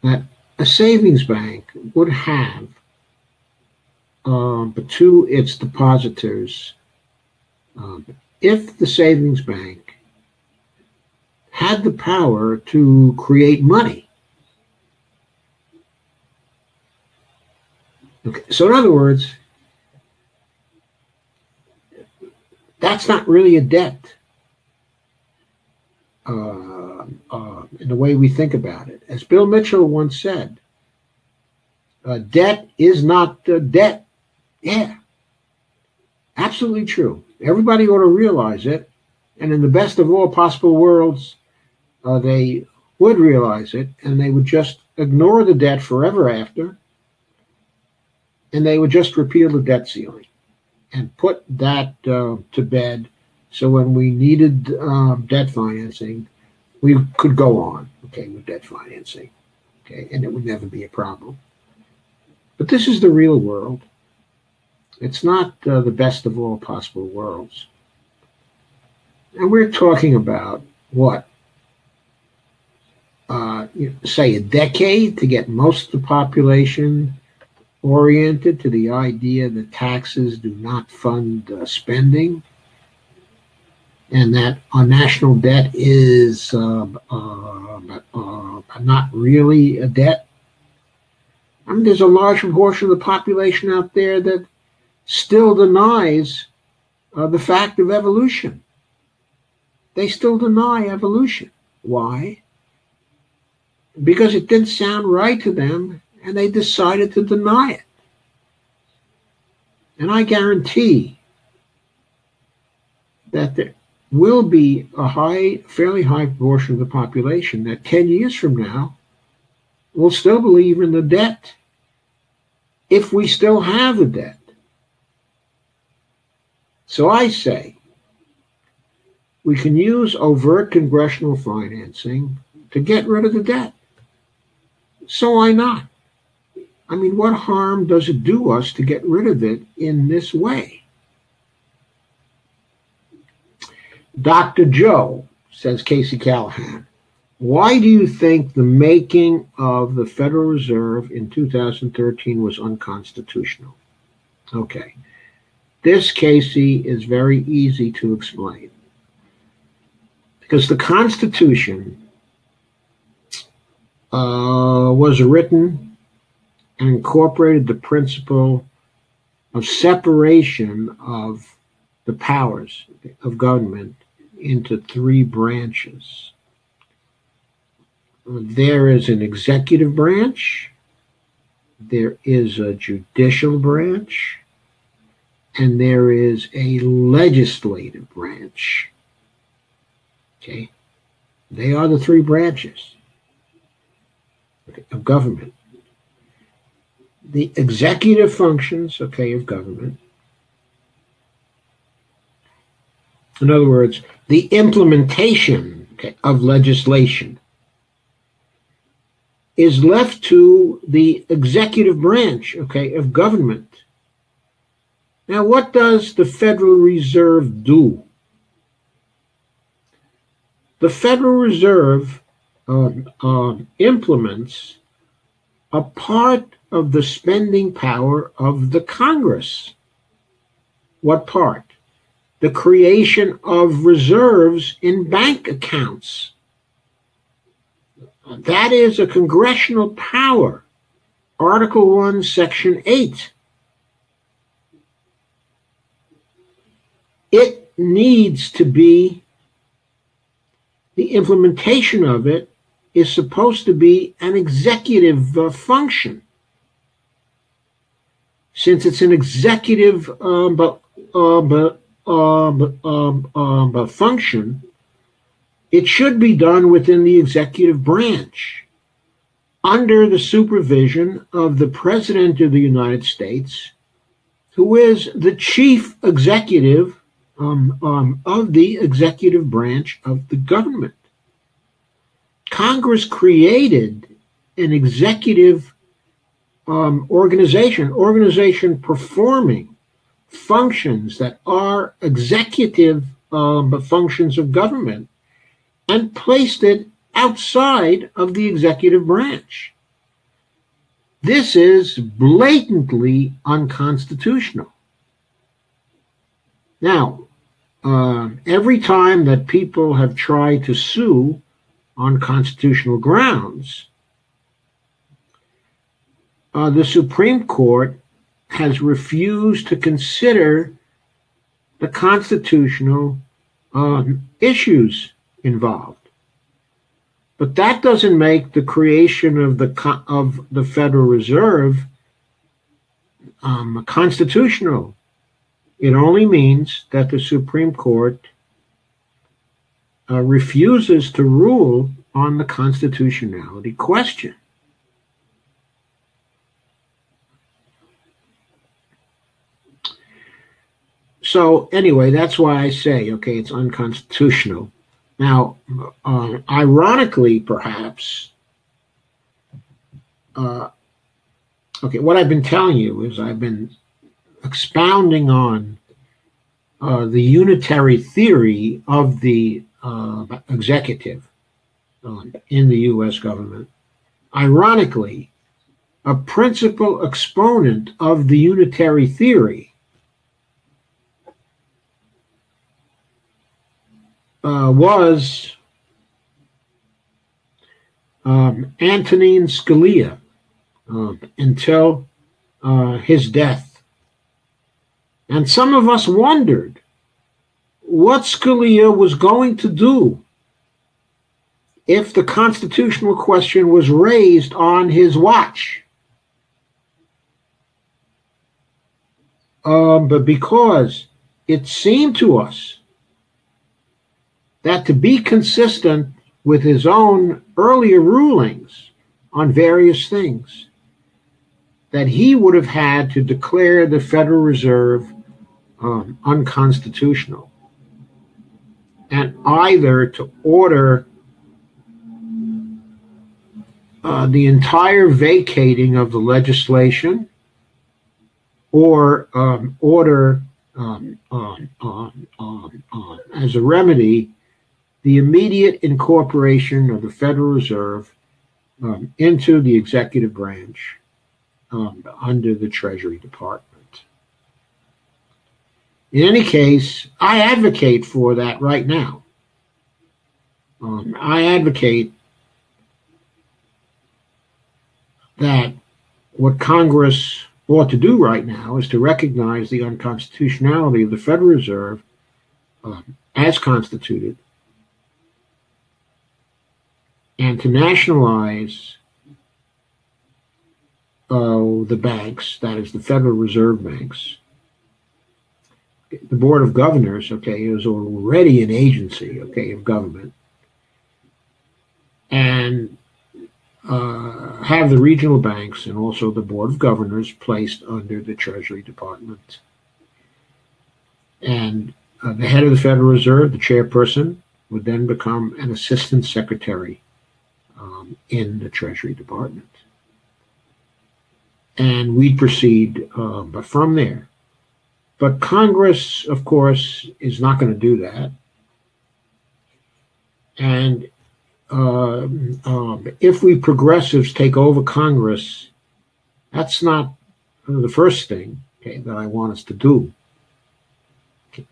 that a savings bank would have to its depositors if the savings bank had the power to create money. Okay. So in other words, that's not really a debt in the way we think about it. As Bill Mitchell once said, debt is not debt. Yeah, absolutely true. Everybody ought to realize it. And in the best of all possible worlds, they would realize it, and they would just ignore the debt forever after, and they would just repeal the debt ceiling and put that to bed. So when we needed debt financing, we could go on, okay, with debt financing, okay, and it would never be a problem. But this is the real world. It's not the best of all possible worlds. And we're talking about what? Say a decade to get most of the population oriented to the idea that taxes do not fund spending, and that our national debt is not really a debt. I mean, there's a large portion of the population out there that still denies the fact of evolution. They still deny evolution. Why? Because it didn't sound right to them, and they decided to deny it. And I guarantee that there will be a fairly high proportion of the population that 10 years from now will still believe in the debt, if we still have a debt. So I say we can use overt congressional financing to get rid of the debt. So why not? I mean, what harm does it do us to get rid of it in this way? Dr. Joe, says Casey Callahan, why do you think the making of the Federal Reserve in 2013 was unconstitutional? Okay. This, Casey, is very easy to explain. Because the Constitution was written and incorporated the principle of separation of the powers of government into three branches. There is an executive branch, there is a judicial branch, and there is a legislative branch. Okay? They are the three branches of government. The executive functions, okay, of government. In other words, the implementation, okay, of legislation is left to the executive branch, okay, of government. Now, what does the Federal Reserve do? The Federal Reserve implements a part of the spending power of the Congress. What part? The creation of reserves in bank accounts. That is a congressional power. Article 1, Section 8. It needs to be, the implementation of it is supposed to be an executive function. Since it's an executive function, it should be done within the executive branch, under the supervision of the President of the United States, who is the chief executive of the executive branch of the government. Congress created an executive organization performing functions that are executive functions of government, and placed it outside of the executive branch. This is blatantly unconstitutional. Now, every time that people have tried to sue on constitutional grounds, the Supreme Court has refused to consider the constitutional issues involved. But that doesn't make the creation of the Federal Reserve constitutional. It only means that the Supreme Court refuses to rule on the constitutionality question. So anyway, that's why I say, okay, it's unconstitutional. Now, ironically, perhaps, okay, what I've been telling you is I've been expounding on the unitary theory of the executive in the U.S. government. Ironically, a principal exponent of the unitary theory was Antonin Scalia until his death. And some of us wondered what Scalia was going to do if the constitutional question was raised on his watch. But because it seemed to us that to be consistent with his own earlier rulings on various things, that he would have had to declare the Federal Reserve unconstitutional, and either to order the entire vacating of the legislation, or order as a remedy the immediate incorporation of the Federal Reserve into the executive branch under the Treasury Department. In any case, I advocate for that right now. I advocate that what Congress ought to do right now is to recognize the unconstitutionality of the Federal Reserve as constituted, and to nationalize the banks, that is the Federal Reserve banks. The Board of Governors, okay, is already an agency, okay, of government, and have the regional banks and also the Board of Governors placed under the Treasury Department. And the head of the Federal Reserve, the chairperson, would then become an assistant secretary in the Treasury Department. And we'd proceed but from there. But Congress, of course, is not going to do that. And if we progressives take over Congress, that's not the first thing, okay, that I want us to do.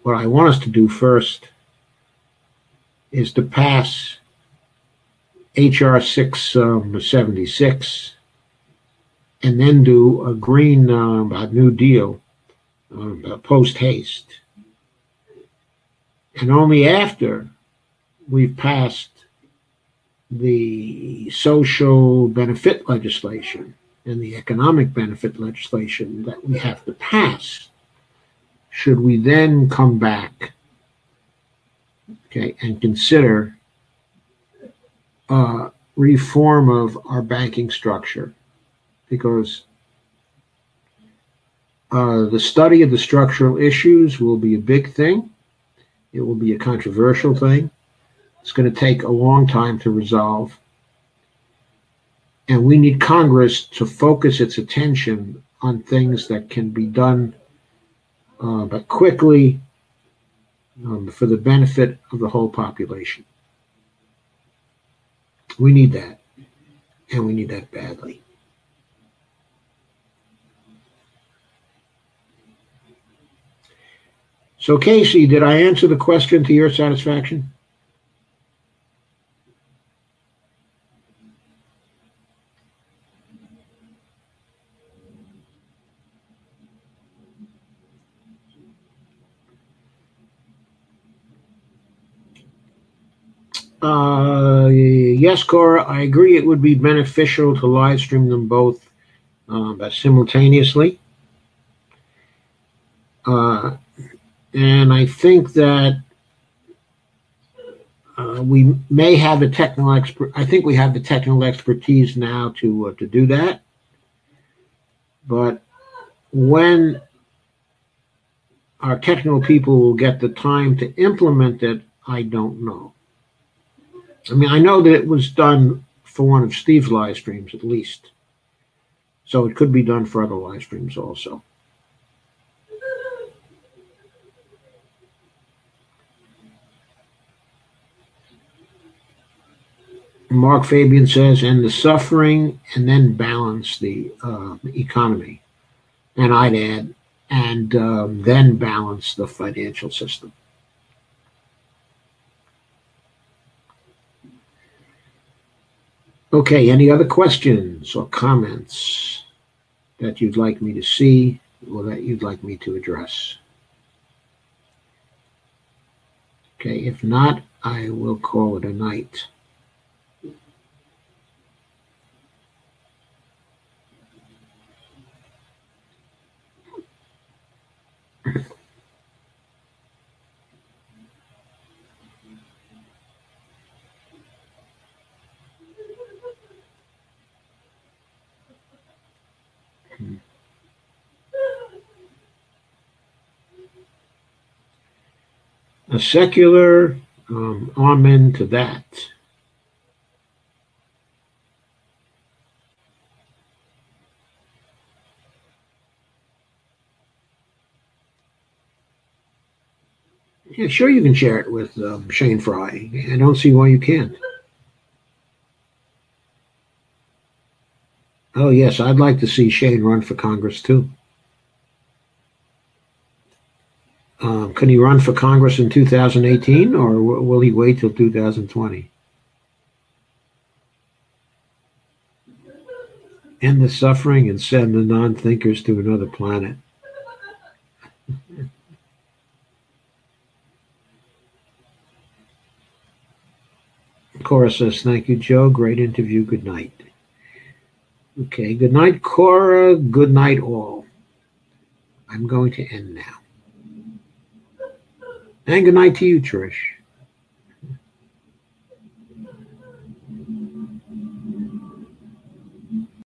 What I want us to do first is to pass H.R. 676 and then do a green New Deal post haste. And only after we've passed the social benefit legislation and the economic benefit legislation that we have to pass, should we then come back, okay, and consider reform of our banking structure, because the study of the structural issues will be a big thing. It will be a controversial thing. It's going to take a long time to resolve. And we need Congress to focus its attention on things that can be done but quickly, for the benefit of the whole population. We need that, and we need that badly. So, Casey, did I answer the question to your satisfaction? Yes, Cora, I agree it would be beneficial to live stream them both simultaneously. And I think that we may have the technical I think we have the technical expertise now to do that. But when our technical people will get the time to implement it, I don't know. I mean, I know that it was done for one of Steve's live streams, at least. So it could be done for other live streams also. Mark Fabian says, end the suffering and then balance the economy. And I'd add, and then balance the financial system. Okay, any other questions or comments that you'd like me to see or that you'd like me to address? Okay, if not, I will call it a night. A secular amen to that. Yeah, sure, you can share it with Shane Fry. I don't see why you can't. Oh, yes, I'd like to see Shane run for Congress, too. Can he run for Congress in 2018, or will he wait till 2020? End the suffering and send the non-thinkers to another planet. Cora says, thank you, Joe. Great interview. Good night. Okay, good night, Cora. Good night, all. I'm going to end now. And good night to you, Trish.